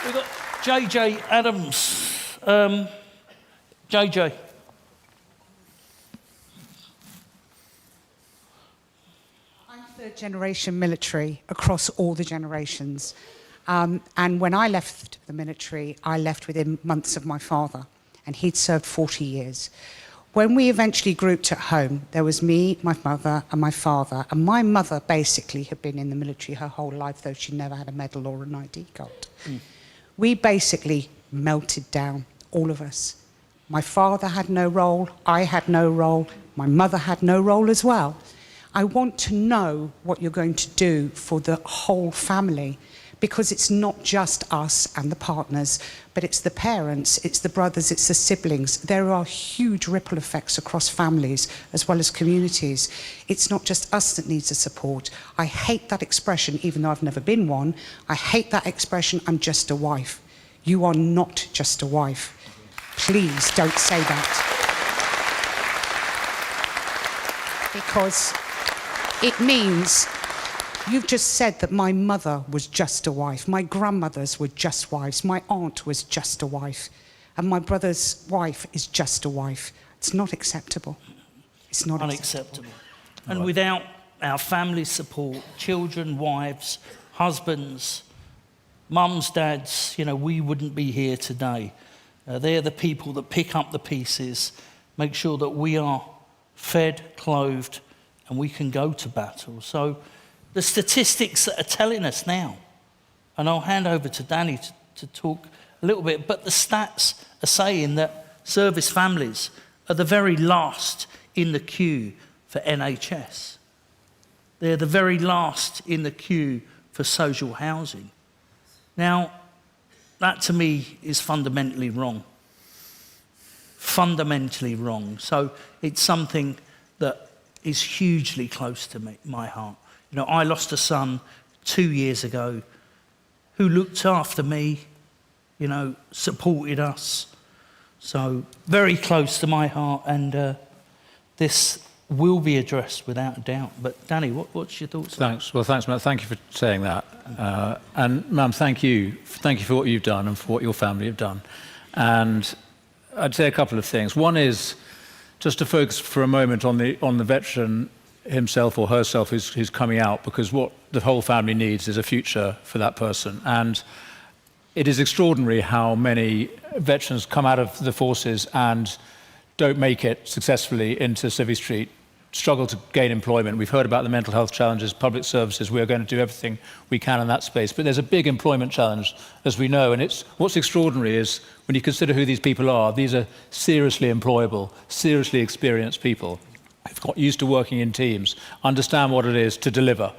Speaker 3: We've got JJ Adams. JJ.
Speaker 8: I'm third generation military across all the generations. And when I left the military, I left within months of my father, and he'd served 40 years. When we eventually grouped at home, there was me, my mother, and my father. And my mother basically had been in the military her whole life, though she never had a medal or an ID card. We basically melted down, all of us. My father had no role, I had no role, my mother had no role as well. I want to know what you're going to do for the whole family, because it's not just us and the partners, but it's the parents, it's the brothers, it's the siblings. There are huge ripple effects across families as well as communities. It's not just us that needs the support. I hate that expression, even though I've never been one. I hate that expression, I'm just a wife. You are not just a wife. Please don't say that. Because it means You've just said that my mother was just a wife, my grandmothers were just wives, my aunt was just a wife, and my brother's wife is just a wife. It's not acceptable. It's not
Speaker 3: Unacceptable. And without our family support, children, wives, husbands, mums, dads, you know, we wouldn't be here today. They're the people that pick up the pieces, make sure that we are fed, clothed, and we can go to battle. So the statistics that are telling us now, and I'll hand over to Danny to talk a little bit, but the stats are saying that service families are the very last in the queue for NHS. They're the very last in the queue for social housing. Now, that to me is fundamentally wrong. Fundamentally wrong. So it's something that is hugely close to my heart. You know, I lost a son 2 years ago who looked after me, you know, supported us. So very close to my heart, and this will be addressed without a doubt. But Danny, what's your thoughts?
Speaker 5: Thanks. Well, thanks, Matt. Thank you for saying that. And ma'am, thank you. Thank you for what you've done and for what your family have done. And I'd say a couple of things. One is just to focus for a moment on the veteran himself or herself who's coming out, because what the whole family needs is a future for that person. And it is extraordinary how many veterans come out of the forces and don't make it successfully into Civvy Street, struggle to gain employment. We've heard about the mental health challenges, public services. We're going to do everything we can in that space. But there's a big employment challenge, as we know. And what's extraordinary is when you consider who these people are, these are seriously employable, seriously experienced people who've got used to working in teams, understand what it is to deliver,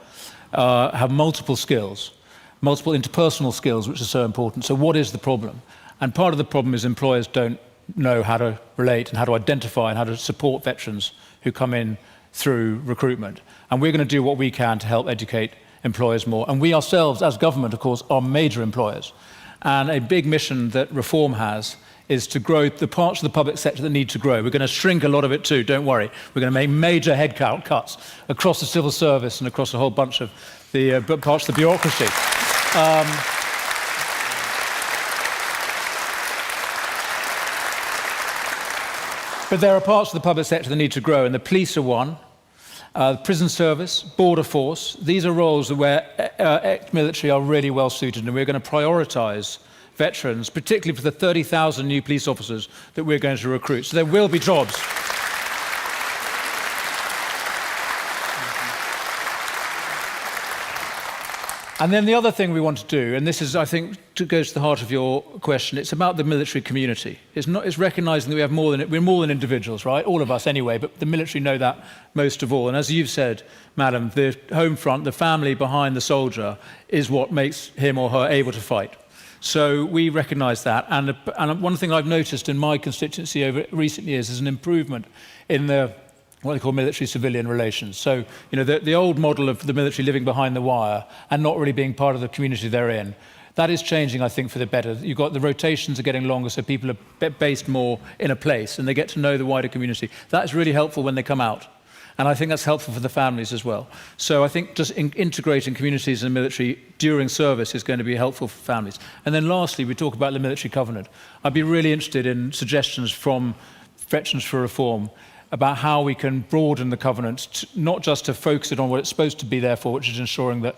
Speaker 5: have multiple skills, multiple interpersonal skills, which are so important. So what is the problem? And part of the problem is employers don't know how to relate and how to identify and how to support veterans who come in through recruitment. And we're going to do what we can to help educate employers more. And we ourselves, as government, of course, are major employers. And a big mission that Reform has is to grow the parts of the public sector that need to grow. We're going to shrink a lot of it too, don't worry. We're going to make major headcount cuts across the civil service and across a whole bunch of the parts of the bureaucracy. But there are parts of the public sector that need to grow, and the police are one. The prison service, border force, these are roles where ex-military are really well suited, and we're going to prioritise veterans, particularly for the 30,000 new police officers that we're going to recruit. So there will be jobs. And then the other thing we want to do, and this is, I think, goes to the heart of your question, it's about the military community. It's recognising that we're more than individuals, right? All of us anyway, but the military know that most of all. And as you've said, madam, the home front, the family behind the soldier, is what makes him or her able to fight. So we recognise that. And one thing I've noticed in my constituency over recent years is an improvement in what they call military-civilian relations. So, you know, the old model of the military living behind the wire and not really being part of the community they're in, that is changing, I think, for the better. You've got the rotations are getting longer, so people are based more in a place and they get to know the wider community. That is really helpful when they come out. And I think that's helpful for the families as well. So I think just integrating communities and military during service is going to be helpful for families. And then lastly, we talk about the military covenant. I'd be really interested in suggestions from Veterans for Reform about how we can broaden the covenant, not just to focus it on what it's supposed to be there for, which is ensuring that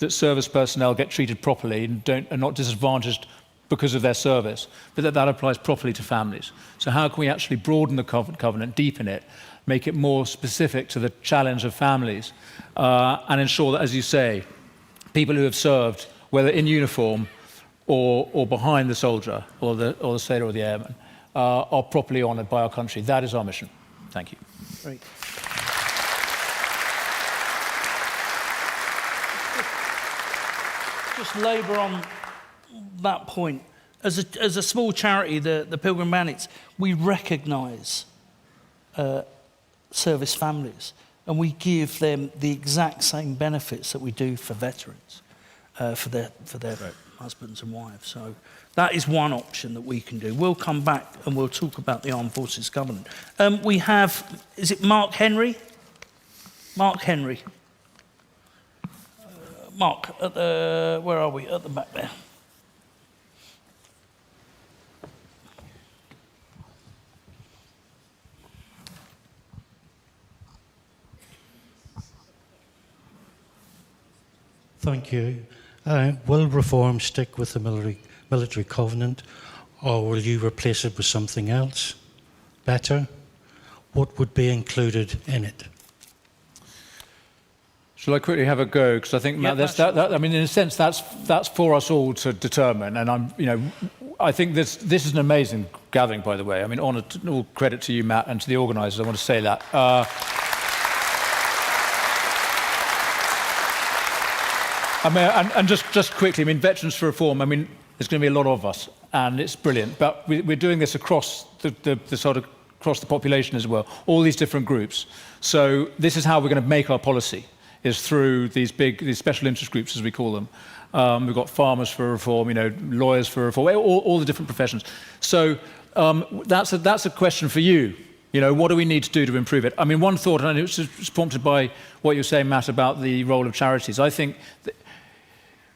Speaker 5: service personnel get treated properly and are not disadvantaged because of their service, but that applies properly to families. So how can we actually broaden the covenant, deepen it, make it more specific to the challenge of families, and ensure that, as you say, people who have served, whether in uniform or behind the soldier or the sailor or the airman, are properly honoured by our country. That is our mission. Thank you.
Speaker 3: Great. Just labour on that point. As a small charity, the Pilgrim Bandits, we recognise service families, and we give them the exact same benefits that we do for veterans, for their right. Husbands and wives. So that is one option that we can do. We'll come back and we'll talk about the Armed Forces Covenant. We have, is it Mark Henry? Mark Henry. Mark, at the, where are we? At the back there.
Speaker 9: Thank you. Will reform stick with the military covenant, or will you replace it with something else better? What would be included in it?
Speaker 5: Shall I quickly have a go? Because I think, Matt, I mean, in a sense, that's for us all to determine. And I think this is an amazing gathering, by the way. I mean, all credit to you, Matt, and to the organisers. I want to say that. I mean, and just quickly, I mean, Veterans for Reform. I mean, there's going to be a lot of us, and it's brilliant. But we're doing this across the sort of across the population as well. All these different groups. So this is how we're going to make our policy. Is through these special interest groups, as we call them. We've got farmers for reform, lawyers for reform, all the different professions. So that's a question for you. What do we need to do to improve it? I mean, one thought, and it was prompted by what you were saying, Matt, about the role of charities. I think that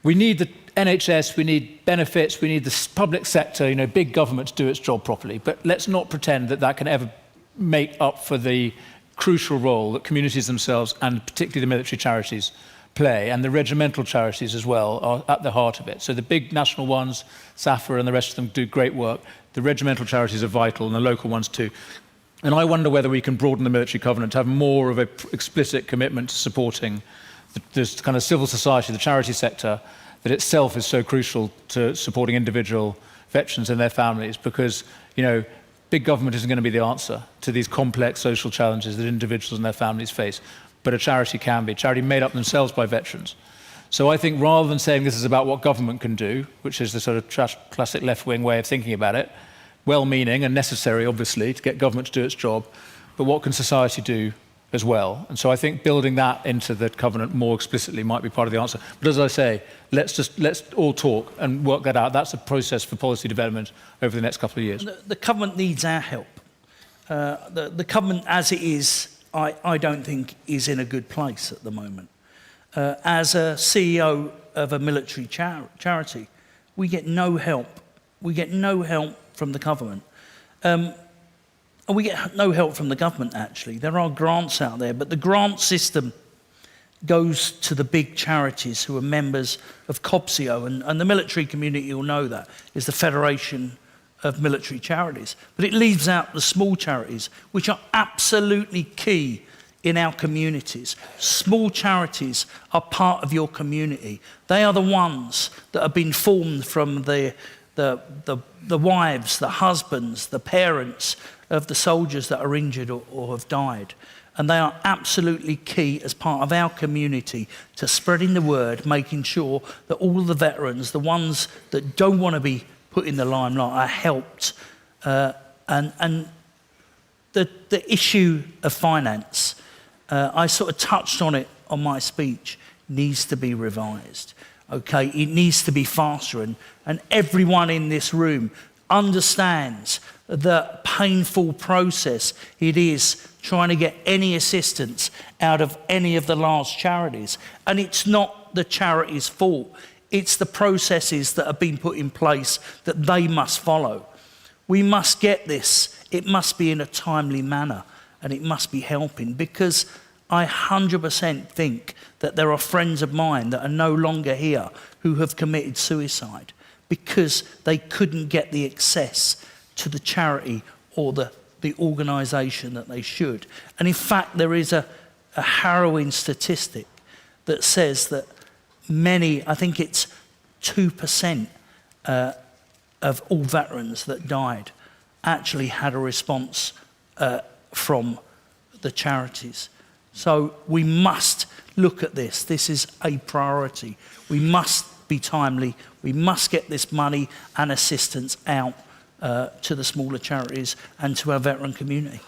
Speaker 5: we need the NHS, we need benefits, we need the public sector, big government to do its job properly. But let's not pretend that can ever make up for the crucial role that communities themselves, and particularly the military charities, play, and the regimental charities as well, are at the heart of it. So the big national ones, SAFA and the rest of them, do great work. The regimental charities are vital, and the local ones too. And I wonder whether we can broaden the military covenant to have more of an explicit commitment to supporting this kind of civil society, the charity sector, that itself is so crucial to supporting individual veterans and their families, because, big government isn't going to be the answer to these complex social challenges that individuals and their families face, but a charity can be. Charity made up themselves by veterans. So I think rather than saying this is about what government can do, which is the sort of classic left-wing way of thinking about it, well-meaning and necessary, obviously, to get government to do its job, but what can society do as well? And so I think building that into the covenant more explicitly might be part of the answer. But as I say, let's all talk and work that out. That's a process for policy development over the next couple of years.
Speaker 3: The covenant needs our help. The covenant as it is, I don't think is in a good place at the moment. As a CEO of a military charity, we get no help. We get no help from the government. And we get no help from the government, actually. There are grants out there, but the grant system goes to the big charities who are members of COBSIO, and the military community will know that, is the Federation of Military Charities. But it leaves out the small charities, which are absolutely key in our communities. Small charities are part of your community. They are the ones that have been formed from the wives, the husbands, the parents of the soldiers that are injured or have died. And they are absolutely key as part of our community to spreading the word, making sure that all the veterans, the ones that don't want to be put in the limelight, are helped. And the issue of finance, I sort of touched on it on my speech, needs to be revised. Okay, it needs to be faster, and everyone in this room understands the painful process it is trying to get any assistance out of any of the large charities. And it's not the charity's fault. It's the processes that have been put in place that they must follow. We must get this. It must be in a timely manner, and it must be helping, because I 100% think that there are friends of mine that are no longer here who have committed suicide because they couldn't get the access to the charity or the organisation that they should. And in fact, there is a harrowing statistic that says that many, I think it's 2% of all veterans that died actually had a response from the charities. So we must look at this. This is a priority. We must be timely. We must get this money and assistance out to the smaller charities and to our veteran community.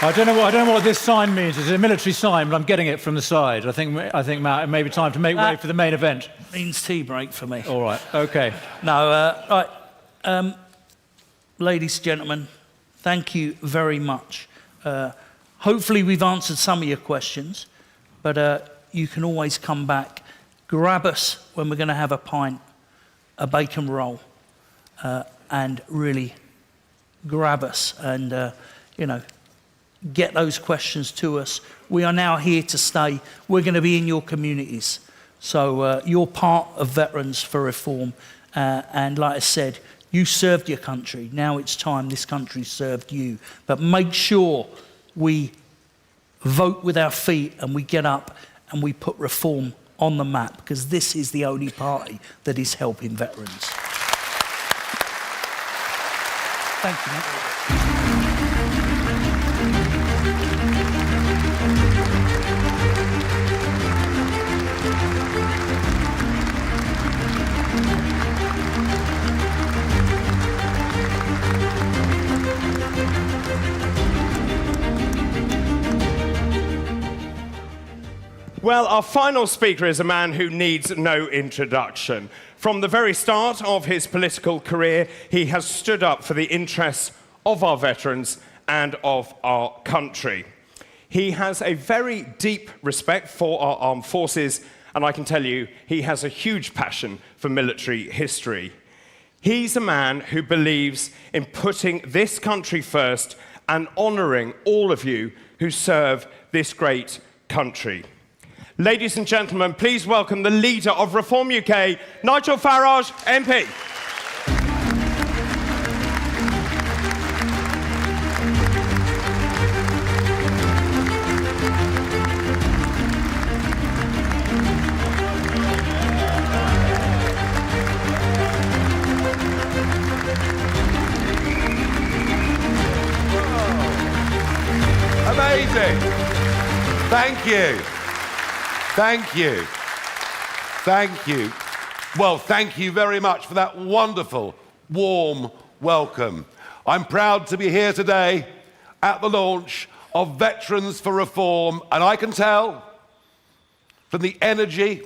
Speaker 5: I don't know what this sign means. It's a military sign, but I'm getting it from the side. I think, Matt, it may be time to make way for the main event.
Speaker 3: Means tea break for me.
Speaker 5: All right, okay.
Speaker 3: No, right. Ladies and gentlemen, thank you very much. Hopefully we've answered some of your questions, but you can always come back. Grab us when we're going to have a pint, a bacon roll, and really grab us and, get those questions to us. We are now here to stay. We're going to be in your communities. So you're part of Veterans for Reform. And like I said, you served your country. Now it's time this country served you. But make sure we vote with our feet and we get up and we put reform on the map, because this is the only party that is helping veterans. Thank you, mate.
Speaker 2: Well, our final speaker is a man who needs no introduction. From the very start of his political career, he has stood up for the interests of our veterans and of our country. He has a very deep respect for our armed forces, and I can tell you, he has a huge passion for military history. He's a man who believes in putting this country first and honouring all of you who serve this great country. Ladies and gentlemen, please welcome the leader of Reform UK, Nigel Farage, MP.
Speaker 10: Amazing. Thank you. Thank you. Thank you. Well, thank you very much for that wonderful, warm welcome. I'm proud to be here today at the launch of Veterans for Reform, and I can tell from the energy,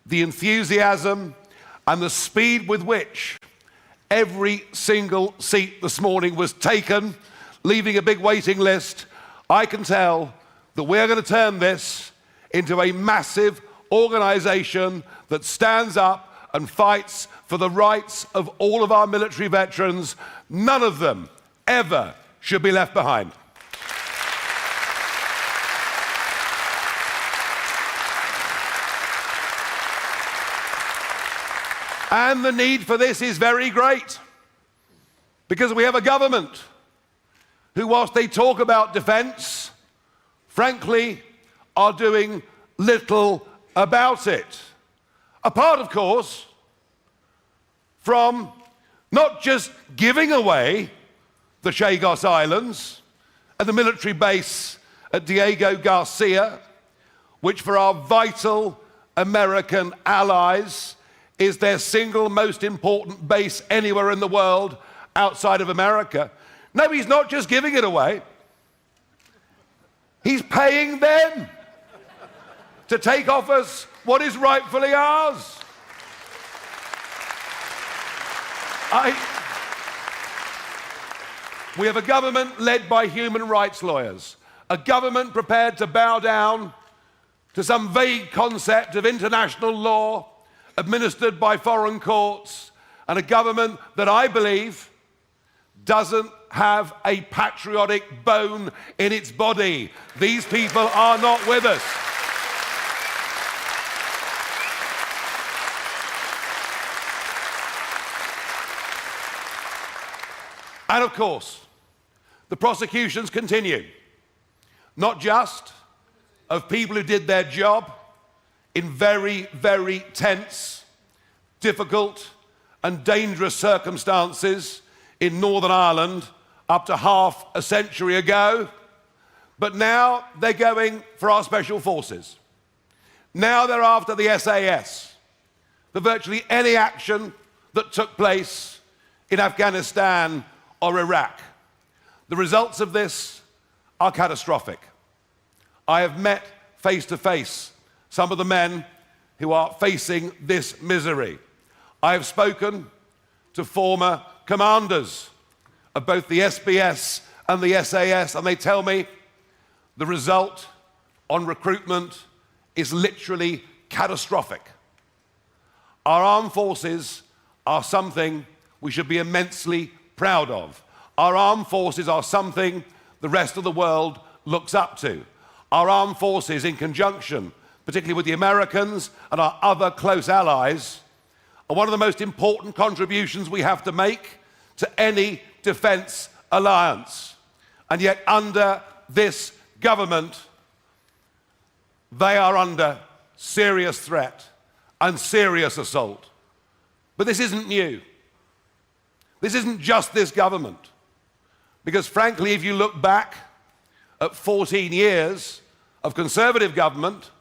Speaker 10: the enthusiasm, and the speed with which every single seat this morning was taken, leaving a big waiting list, I can tell that we're going to turn this into a massive organisation that stands up and fights for the rights of all of our military veterans. None of them ever should be left behind. And the need for this is very great, because we have a government who, whilst they talk about defence, frankly, are doing little about it. Apart, of course, from not just giving away the Chagos Islands and the military base at Diego Garcia, which for our vital American allies is their single most important base anywhere in the world outside of America. No, he's not just giving it away. He's paying them to take off us what is rightfully ours. We have a government led by human rights lawyers, a government prepared to bow down to some vague concept of international law administered by foreign courts, and a government that I believe doesn't have a patriotic bone in its body. These people are not with us. And of course, the prosecutions continue, not just of people who did their job in very, very tense, difficult, and dangerous circumstances in Northern Ireland up to half a century ago, but now they're going for our special forces. Now they're after the SAS for virtually any action that took place in Afghanistan or Iraq. The results of this are catastrophic. I have met face to face some of the men who are facing this misery. I have spoken to former commanders of both the SBS and the SAS, and they tell me the result on recruitment is literally catastrophic. Our armed forces are something we should be immensely proud of. Our armed forces are something the rest of the world looks up to. Our armed forces, in conjunction, particularly with the Americans and our other close allies, are one of the most important contributions we have to make to any defense alliance. And yet, under this government, they are under serious threat and serious assault. But this isn't new. This isn't just this government. Because frankly, if you look back at 14 years of Conservative government,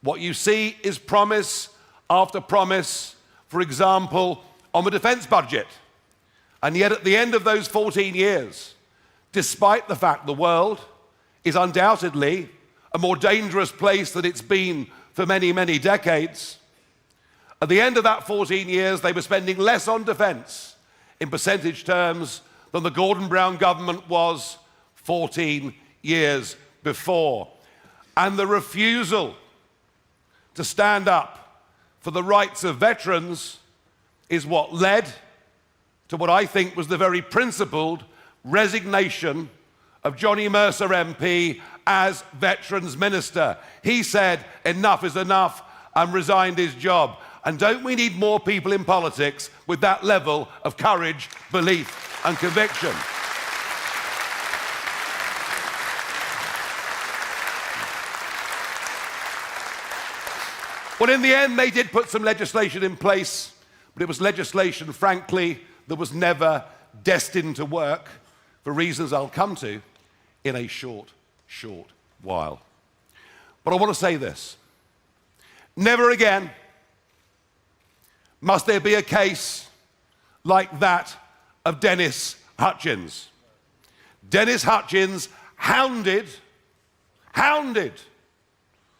Speaker 10: what you see is promise after promise, for example, on the defence budget. And yet at the end of those 14 years, despite the fact the world is undoubtedly a more dangerous place than it's been for many, many decades, at the end of that 14 years, they were spending less on defence in percentage terms than the Gordon Brown government was 14 years before. And the refusal to stand up for the rights of veterans is what led to what I think was the very principled resignation of Johnny Mercer MP as Veterans Minister. He said, enough is enough, and resigned his job. And don't we need more people in politics with that level of courage, belief, and conviction? Well, in the end, they did put some legislation in place, but it was legislation, frankly, that was never destined to work for reasons I'll come to in a short while. But I want to say this. Never again must there be a case like that of Dennis Hutchins. Dennis Hutchins hounded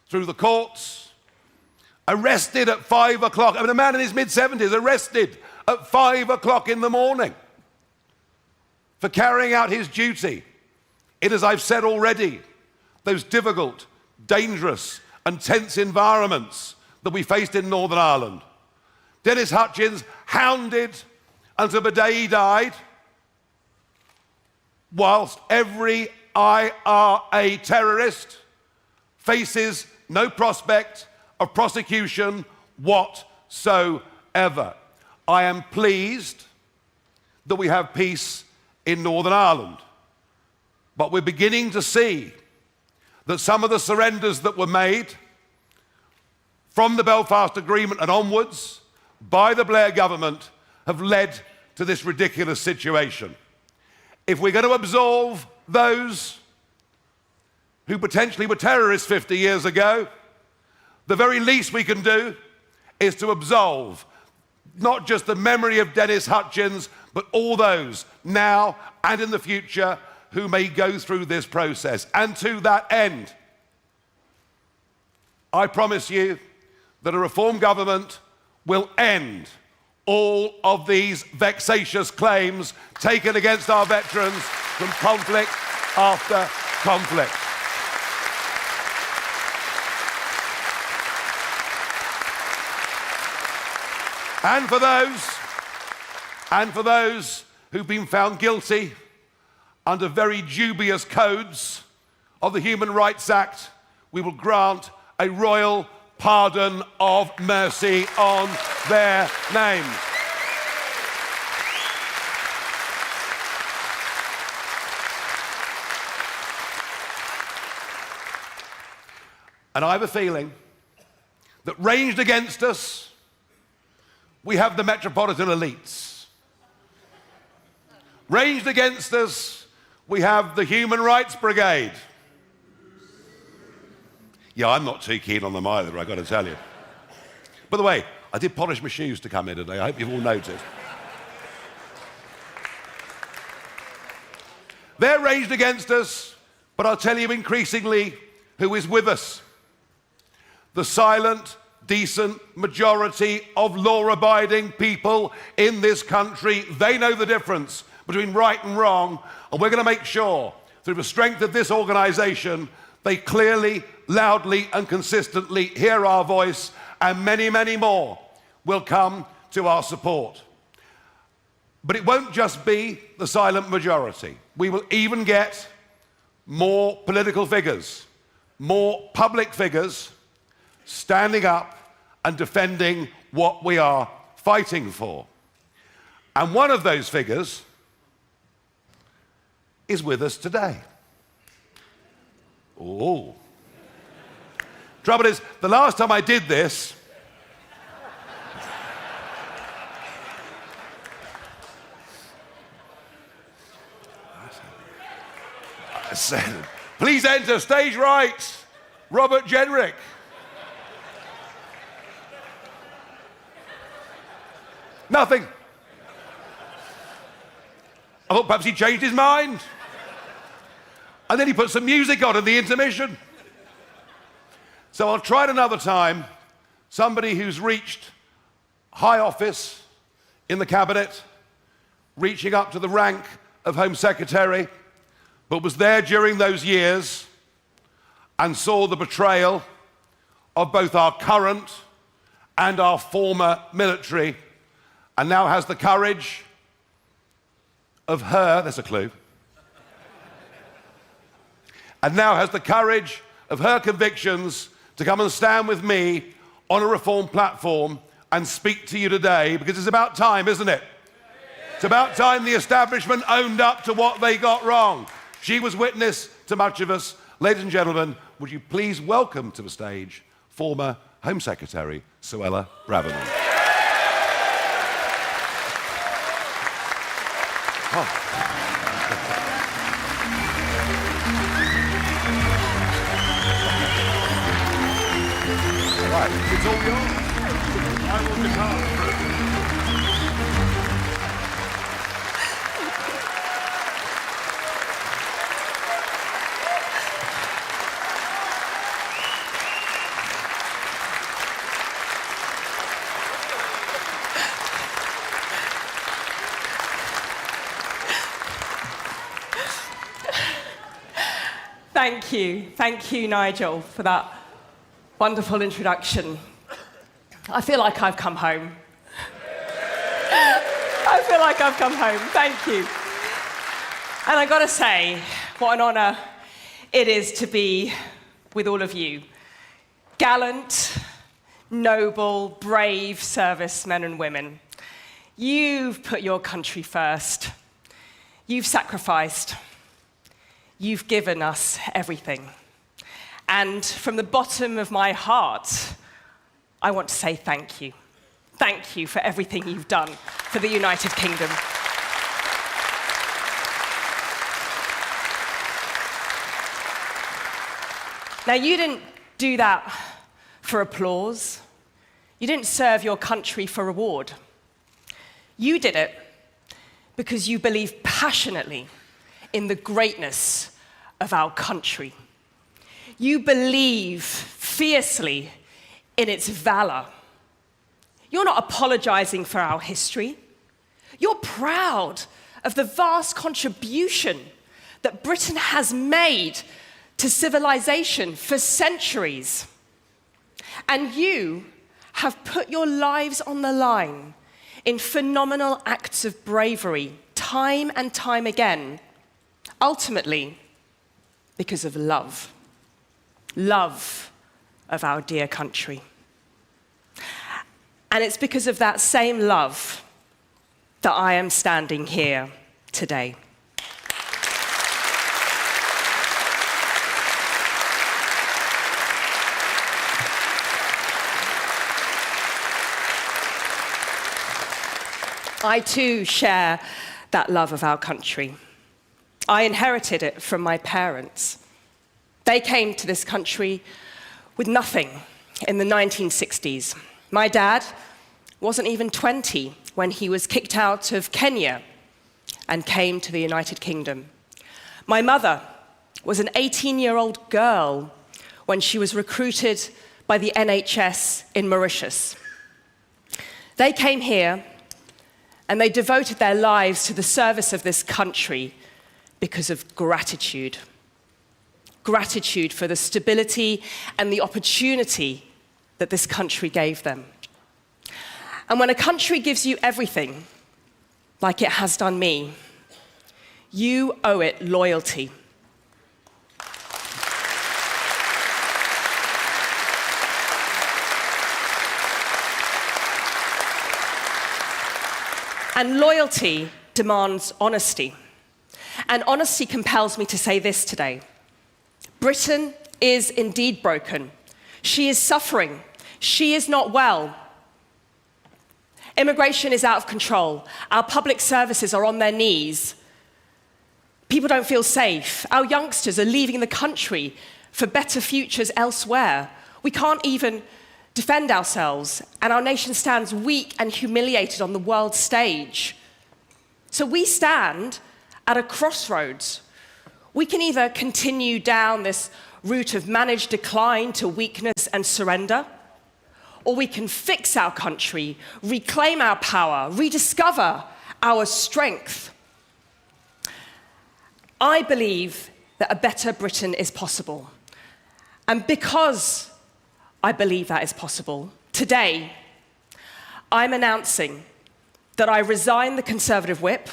Speaker 10: through the courts, arrested at 5 o'clock. I mean, a man in his mid-70s arrested at 5 o'clock in the morning for carrying out his duty in, as I've said already, those difficult, dangerous and tense environments that we faced in Northern Ireland. Dennis Hutchins hounded until the day he died, whilst every IRA terrorist faces no prospect of prosecution whatsoever. I am pleased that we have peace in Northern Ireland, but we're beginning to see that some of the surrenders that were made from the Belfast Agreement and onwards by the Blair government have led to this ridiculous situation. If we're going to absolve those who potentially were terrorists 50 years ago, the very least we can do is to absolve not just the memory of Dennis Hutchins, but all those now and in the future who may go through this process. And to that end, I promise you that a Reform government will end all of these vexatious claims taken against our veterans from conflict after conflict. And for those who've been found guilty under very dubious codes of the Human Rights Act, we will grant a royal pardon of mercy on their names. And I have a feeling that ranged against us, we have the metropolitan elites. Ranged against us, we have the Human Rights Brigade. Yeah, I'm not too keen on them either, I've got to tell you. By the way, I did polish my shoes to come here today. I hope you've all noticed. They're ranged against us, but I'll tell you increasingly who is with us. The silent, decent majority of law-abiding people in this country. They know the difference between right and wrong, and we're going to make sure, through the strength of this organisation, They clearly, loudly and consistently hear our voice, and many, many more will come to our support. But it won't just be the silent majority. We will even get more political figures, more public figures standing up and defending what we are fighting for. And one of those figures is with us today. Oh. Trouble is, the last time I did this, I said, please enter stage right, Robert Jenrick. Nothing. I thought perhaps he changed his mind. And then he put some music on in the intermission. So I'll try it another time. Somebody who's reached high office in the cabinet, reaching up to the rank of Home Secretary, but was there during those years and saw the betrayal of both our current and our former military, and now has the courage of her, there's a clue, and now has the courage of her convictions to come and stand with me on a reform platform and speak to you today, because it's about time, isn't it? It's about time the establishment owned up to what they got wrong. She was witness to much of us. Ladies and gentlemen, would you please welcome to the stage former Home Secretary Suella Braverman. Oh. Right, it's all yours. I will depart.
Speaker 11: Thank you, Nigel, for that wonderful introduction. I feel like I've come home. I feel like I've come home. Thank you. And I gotta say, what an honor it is to be with all of you. Gallant, noble, brave servicemen and women. You've put your country first. You've sacrificed. You've given us everything. And from the bottom of my heart, I want to say thank you. Thank you for everything you've done for the United Kingdom. Now, you didn't do that for applause. You didn't serve your country for reward. You did it because you believe passionately in the greatness of our country. You believe fiercely in its valor. You're not apologizing for our history. You're proud of the vast contribution that Britain has made to civilization for centuries. And you have put your lives on the line in phenomenal acts of bravery, time and time again, ultimately because of love. Love of our dear country. And it's because of that same love that I am standing here today. I too share that love of our country. I inherited it from my parents. They came to this country with nothing in the 1960s. My dad wasn't even 20 when he was kicked out of Kenya and came to the United Kingdom. My mother was an 18-year-old girl when she was recruited by the NHS in Mauritius. They came here and they devoted their lives to the service of this country because of gratitude. gratitude for the stability and the opportunity that this country gave them. And when a country gives you everything, like it has done me, you owe it loyalty. And loyalty demands honesty. And honesty compels me to say this today. Britain is indeed broken. She is suffering. She is not well. Immigration is out of control. Our public services are on their knees. People don't feel safe. Our youngsters are leaving the country for better futures elsewhere. We can't even defend ourselves, and our nation stands weak and humiliated on the world stage. So we stand at a crossroads. We can either continue down this route of managed decline to weakness and surrender, or we can fix our country, reclaim our power, rediscover our strength. I believe that a better Britain is possible. And because I believe that is possible, today I'm announcing that I resign the Conservative whip.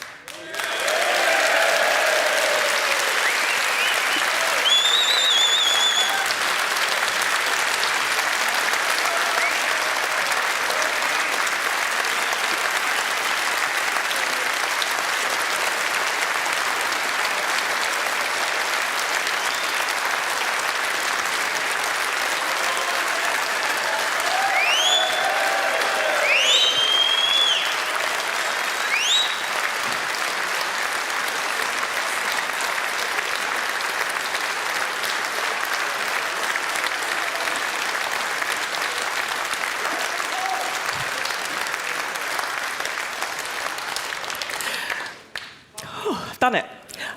Speaker 11: Done it.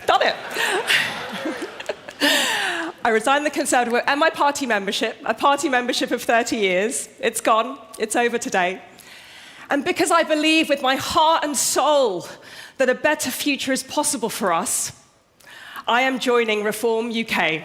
Speaker 11: Done it. I resigned the Conservative whip and my party membership, a party membership of 30 years. It's gone. It's over today. And because I believe with my heart and soul that a better future is possible for us, I am joining Reform UK.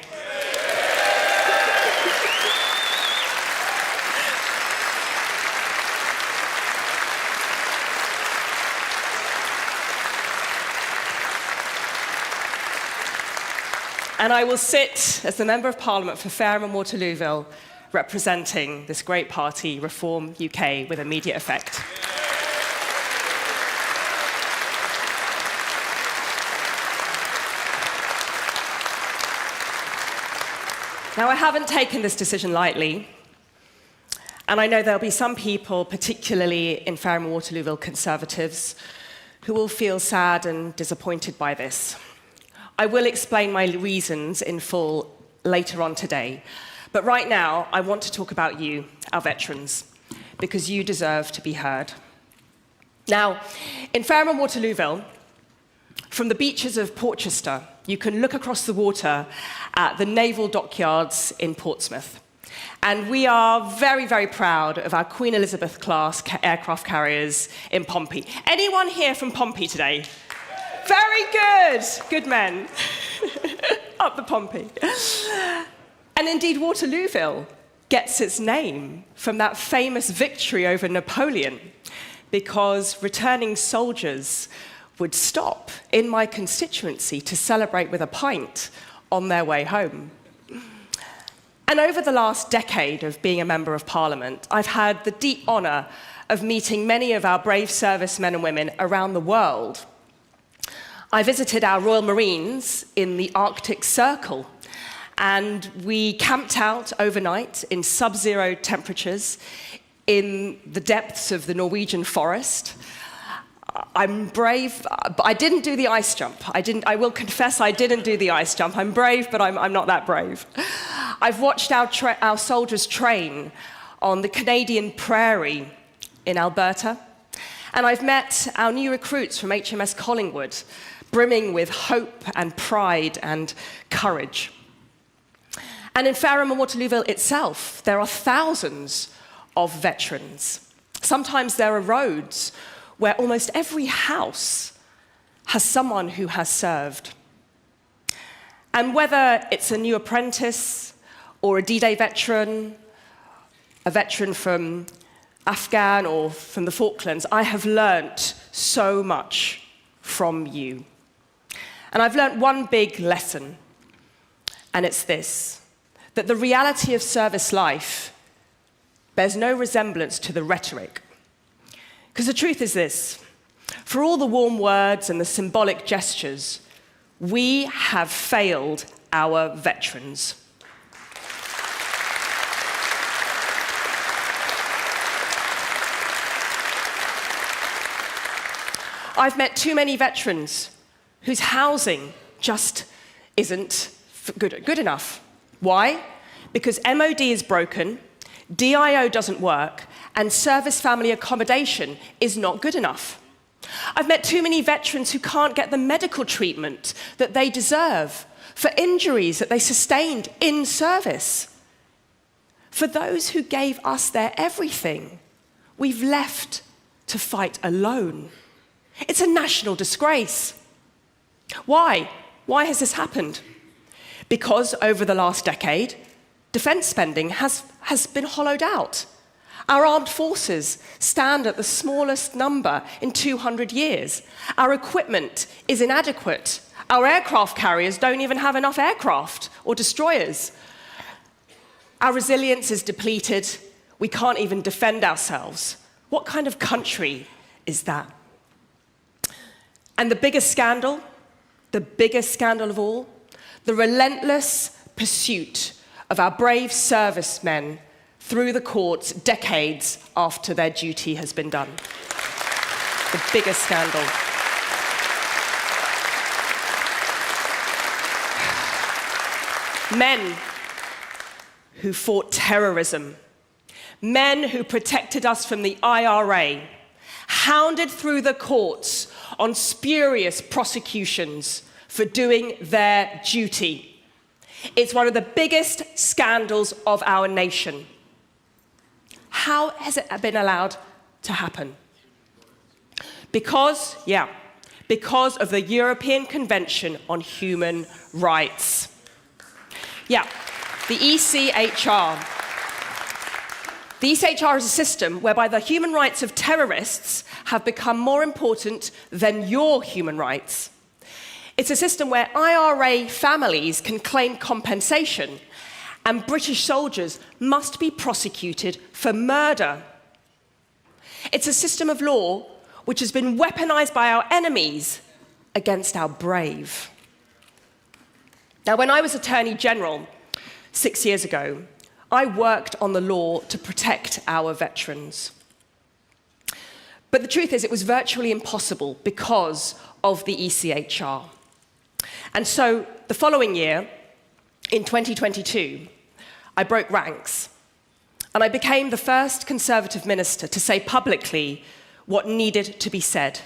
Speaker 11: And I will sit as the Member of Parliament for Fareham and Waterlooville, representing this great party, Reform UK, with immediate effect. Now, I haven't taken this decision lightly, and I know there'll be some people, particularly in Fareham and Waterlooville Conservatives, who will feel sad and disappointed by this. I will explain my reasons in full later on today, but right now I want to talk about you, our veterans, because you deserve to be heard. Now, in Fareham and Waterlooville, from the beaches of Portchester, you can look across the water at the naval dockyards in Portsmouth. And we are very, very proud of our Queen Elizabeth class aircraft carriers in Pompey. Anyone here from Pompey today? Very good. Good men. Up the Pompey. And indeed, Waterlooville gets its name from that famous victory over Napoleon, because returning soldiers would stop in my constituency to celebrate with a pint on their way home. And over the last decade of being a Member of Parliament, I've had the deep honour of meeting many of our brave servicemen and women around the world. I visited our Royal Marines in the Arctic Circle, and we camped out overnight in sub-zero temperatures in the depths of the Norwegian forest. I'm brave, but I didn't do the ice jump. I will confess I didn't do the ice jump. I'm brave, but I'm not that brave. I've watched our soldiers train on the Canadian prairie in Alberta, and I've met our new recruits from HMS Collingwood, brimming with hope and pride and courage. And in Fareham and Waterlooville itself, there are thousands of veterans. Sometimes there are roads where almost every house has someone who has served. And whether it's a new apprentice or a D-Day veteran, a veteran from Afghan or from the Falklands, I have learnt so much from you. And I've learnt one big lesson, and it's this, that the reality of service life bears no resemblance to the rhetoric. Because the truth is this, for all the warm words and the symbolic gestures, we have failed our veterans. I've met too many veterans whose housing just isn't good enough. Why? Because MOD is broken, DIO doesn't work, and service family accommodation is not good enough. I've met too many veterans who can't get the medical treatment that they deserve for injuries that they sustained in service. For those who gave us their everything, we've left to fight alone. It's a national disgrace. Why? Why has this happened? Because over the last decade, defence spending has been hollowed out. Our armed forces stand at the smallest number in 200 years. Our equipment is inadequate. Our aircraft carriers don't even have enough aircraft or destroyers. Our resilience is depleted. We can't even defend ourselves. What kind of country is that? And the biggest scandal of all, the relentless pursuit of our brave servicemen through the courts decades after their duty has been done. The biggest scandal. Men who fought terrorism, men who protected us from the IRA, hounded through the courts on spurious prosecutions for doing their duty. It's one of the biggest scandals of our nation. How has it been allowed to happen? Because of the European Convention on Human Rights. Yeah, the ECHR. The ECHR is a system whereby the human rights of terrorists have become more important than your human rights. It's a system where IRA families can claim compensation and British soldiers must be prosecuted for murder. It's a system of law which has been weaponized by our enemies against our brave. Now, when I was Attorney General 6 years ago, I worked on the law to protect our veterans. But the truth is, it was virtually impossible because of the ECHR. And so the following year, in 2022, I broke ranks, and I became the first Conservative minister to say publicly what needed to be said,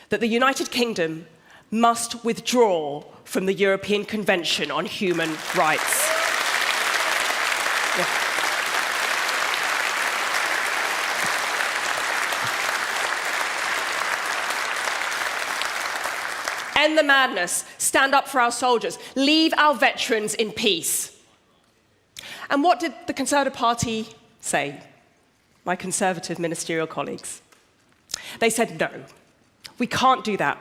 Speaker 11: that the United Kingdom must withdraw from the European Convention on Human Rights. Yeah. End the madness, stand up for our soldiers, leave our veterans in peace. And what did the Conservative Party say? My Conservative ministerial colleagues. They said, no, we can't do that.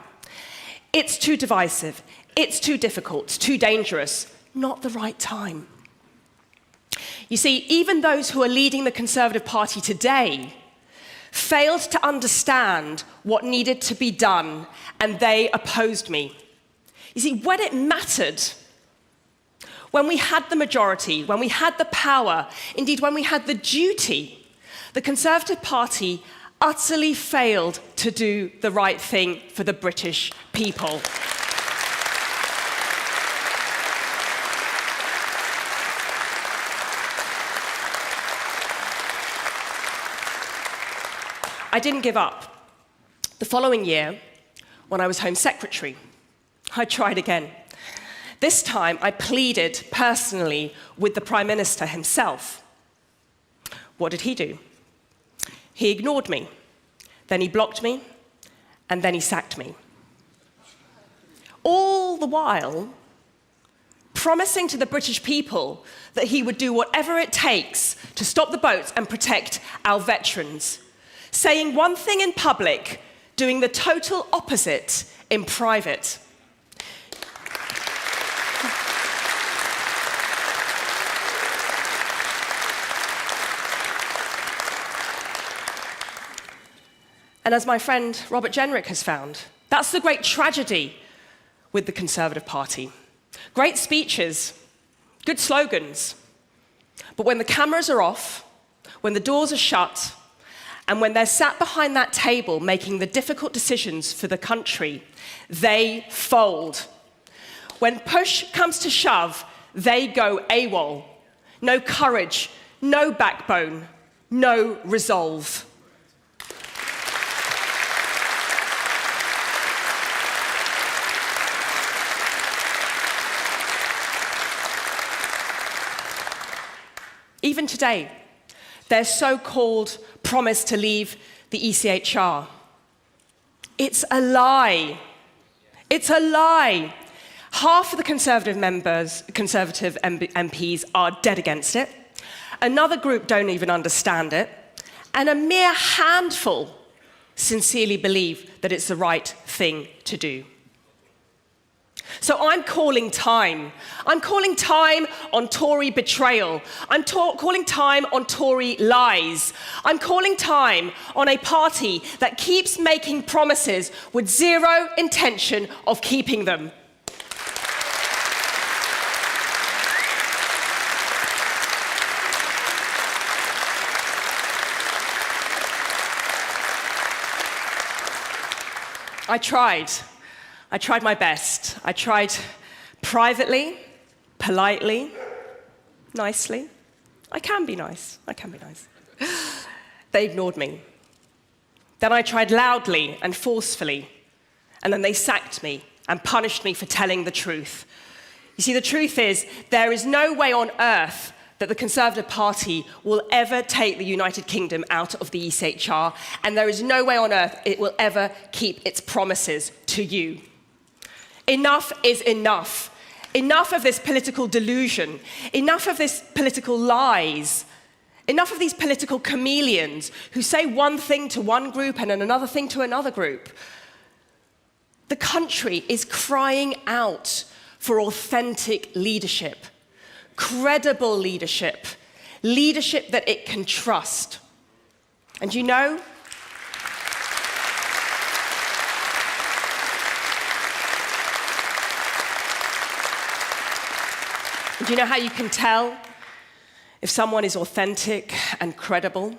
Speaker 11: It's too divisive, it's too difficult, it's too dangerous, not the right time. You see, even those who are leading the Conservative Party today failed to understand what needed to be done, and they opposed me. You see, when it mattered, when we had the majority, when we had the power, indeed when we had the duty, the Conservative Party utterly failed to do the right thing for the British people. I didn't give up. The following year, when I was Home Secretary, I tried again. This time, I pleaded personally with the Prime Minister himself. What did he do? He ignored me, then he blocked me, and then he sacked me. All the while, promising to the British people that he would do whatever it takes to stop the boats and protect our veterans. Saying one thing in public, doing the total opposite in private. And as my friend Robert Jenrick has found, that's the great tragedy with the Conservative Party. Great speeches, good slogans, but when the cameras are off, when the doors are shut, and when they're sat behind that table making the difficult decisions for the country, they fold. When push comes to shove, they go AWOL. No courage, no backbone, no resolve. Even today, their so-called promise to leave the ECHR. It's a lie. It's a lie. Half of the Conservative MPs are dead against it. Another group don't even understand it. And a mere handful sincerely believe that it's the right thing to do. So I'm calling time. I'm calling time on Tory betrayal. I'm calling time on Tory lies. I'm calling time on a party that keeps making promises with zero intention of keeping them. I tried my best. I tried privately, politely, nicely. I can be nice. They ignored me. Then I tried loudly and forcefully, and then they sacked me and punished me for telling the truth. You see, the truth is, there is no way on earth that the Conservative Party will ever take the United Kingdom out of the ECHR, and there is no way on earth it will ever keep its promises to you. Enough is enough. Enough of this political delusion. Enough of this political lies. Enough of these political chameleons who say one thing to one group and another thing to another group. The country is crying out for authentic leadership, credible leadership, leadership that it can trust. And you know, do you know how you can tell if someone is authentic and credible?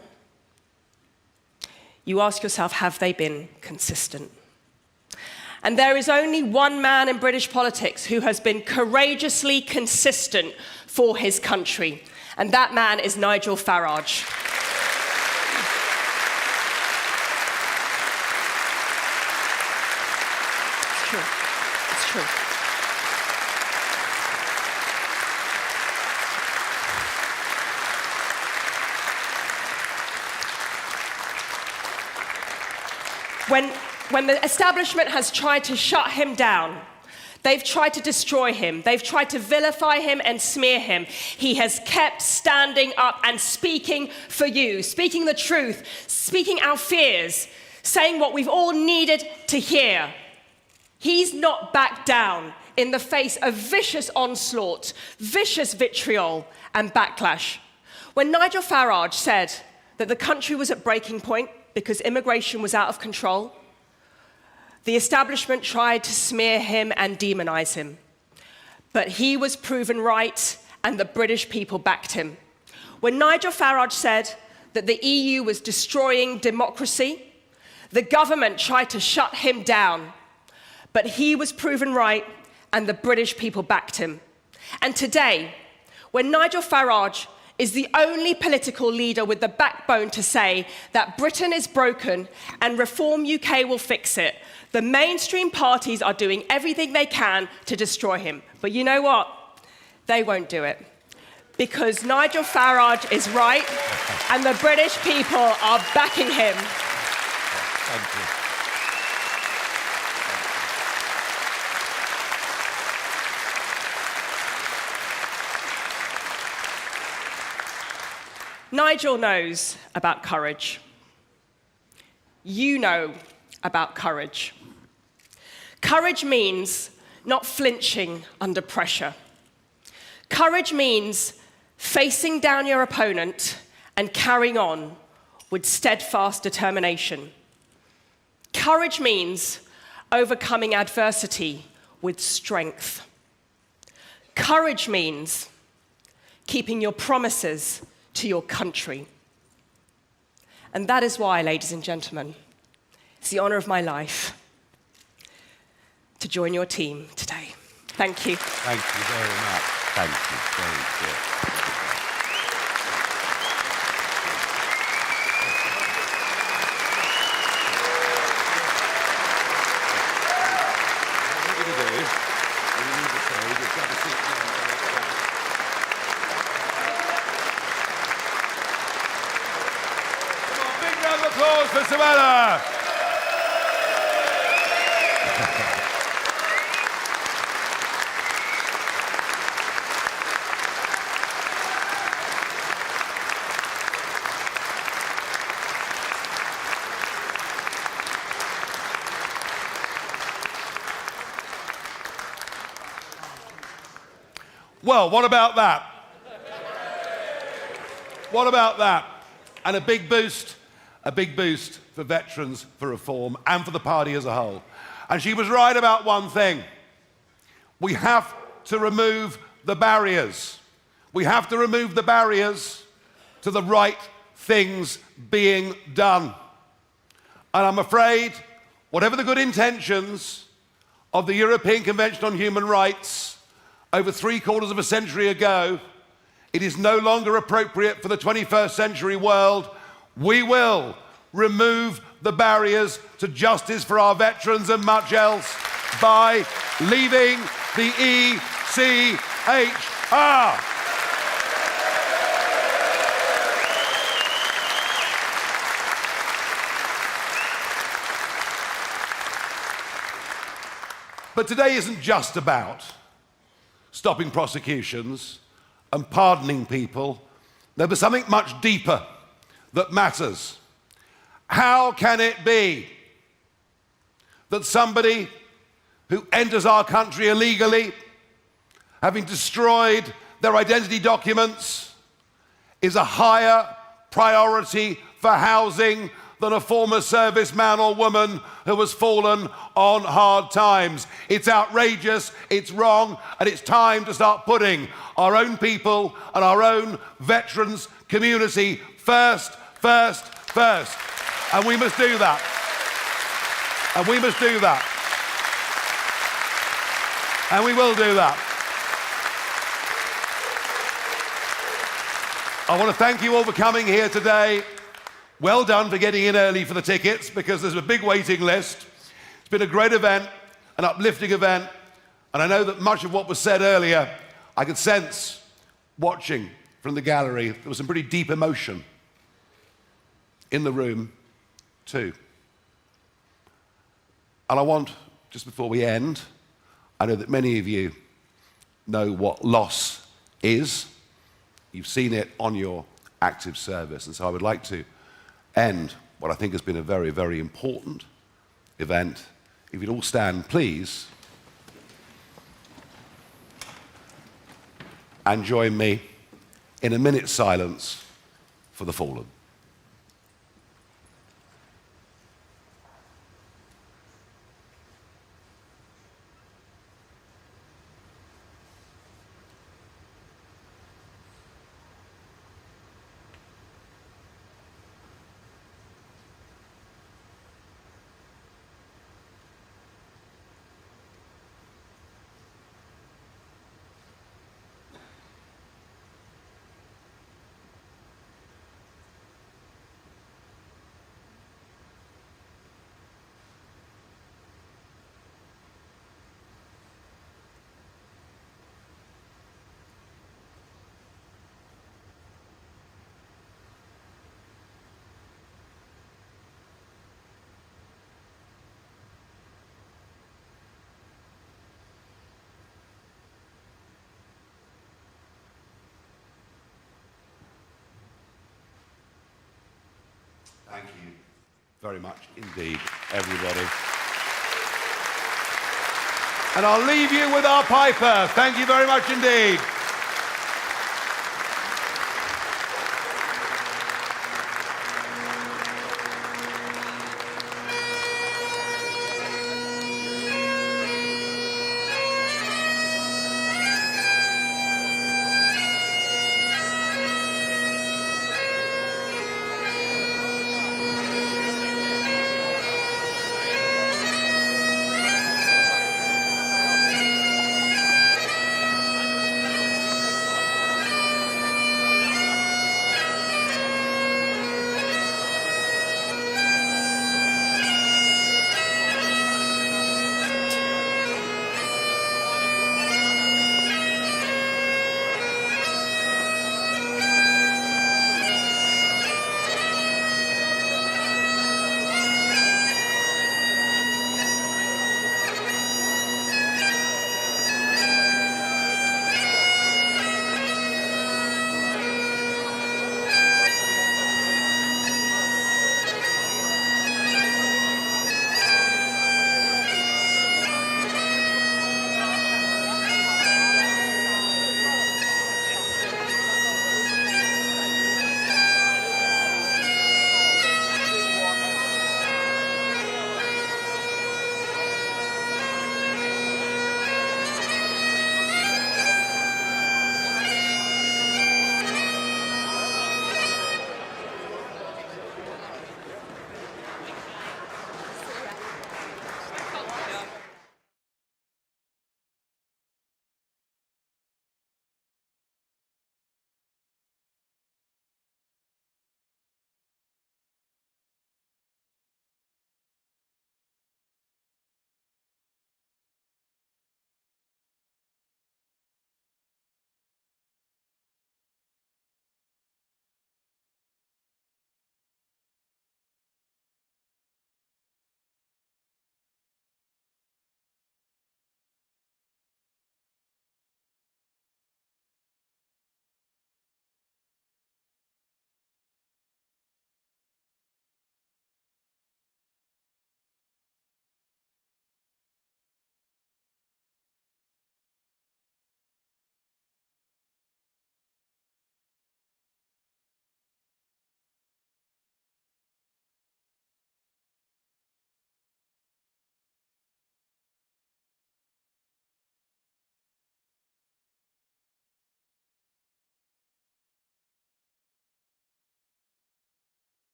Speaker 11: You ask yourself, have they been consistent? And there is only one man in British politics who has been courageously consistent for his country, and that man is Nigel Farage. It's true. It's true. When the establishment has tried to shut him down, they've tried to destroy him, they've tried to vilify him and smear him, he has kept standing up and speaking for you, speaking the truth, speaking our fears, saying what we've all needed to hear. He's not backed down in the face of vicious onslaught, vicious vitriol and backlash. When Nigel Farage said that the country was at breaking point because immigration was out of control, the establishment tried to smear him and demonize him. But he was proven right, and the British people backed him. When Nigel Farage said that the EU was destroying democracy, the government tried to shut him down. But he was proven right, and the British people backed him. And today, when Nigel Farage is the only political leader with the backbone to say that Britain is broken and Reform UK will fix it, the mainstream parties are doing everything they can to destroy him. But you know what? They won't do it. Because Nigel Farage is right, and the British people are backing him.
Speaker 1: Thank you.
Speaker 11: Nigel knows about courage. You know about courage. Courage means not flinching under pressure. Courage means facing down your opponent and carrying on with steadfast determination. Courage means overcoming adversity with strength. Courage means keeping your promises to your country. And that is why, ladies and gentlemen, it's the honor of my life to join your team today. Thank you.
Speaker 10: Thank you very much. Thank you. Very good. Big round of applause for Suella. Well, what about that? What about that? And a big boost for Veterans for Reform and for the party as a whole. And she was right about one thing. We have to remove the barriers. We have to remove the barriers to the right things being done. And I'm afraid, whatever the good intentions of the European Convention on Human Rights over 3/4 of a century ago, it is no longer appropriate for the 21st century world. We will remove the barriers to justice for our veterans and much else by leaving the ECHR. But today isn't just about stopping prosecutions and pardoning people. There's something much deeper that matters. How can it be that somebody who enters our country illegally, having destroyed their identity documents, is a higher priority for housing than a former serviceman or woman who has fallen on hard times? It's outrageous, it's wrong, and it's time to start putting our own people and our own veterans community first. And we must do that. And we must do that. And we will do that. I want to thank you all for coming here today. Well done for getting in early for the tickets, because there's a big waiting list. It's been a great event, an uplifting event, and I know that much of what was said earlier, I could sense watching from the gallery. There was some pretty deep emotion in the room too. And I want, just before we end, I know that many of you know what loss is. You've seen it on your active service, and so I would like to end what I think has been a very, very important event. If you'd all stand, please, and join me in a minute's silence for the fallen. Thank you very much indeed, everybody. And I'll leave you with our piper. Thank you very much indeed.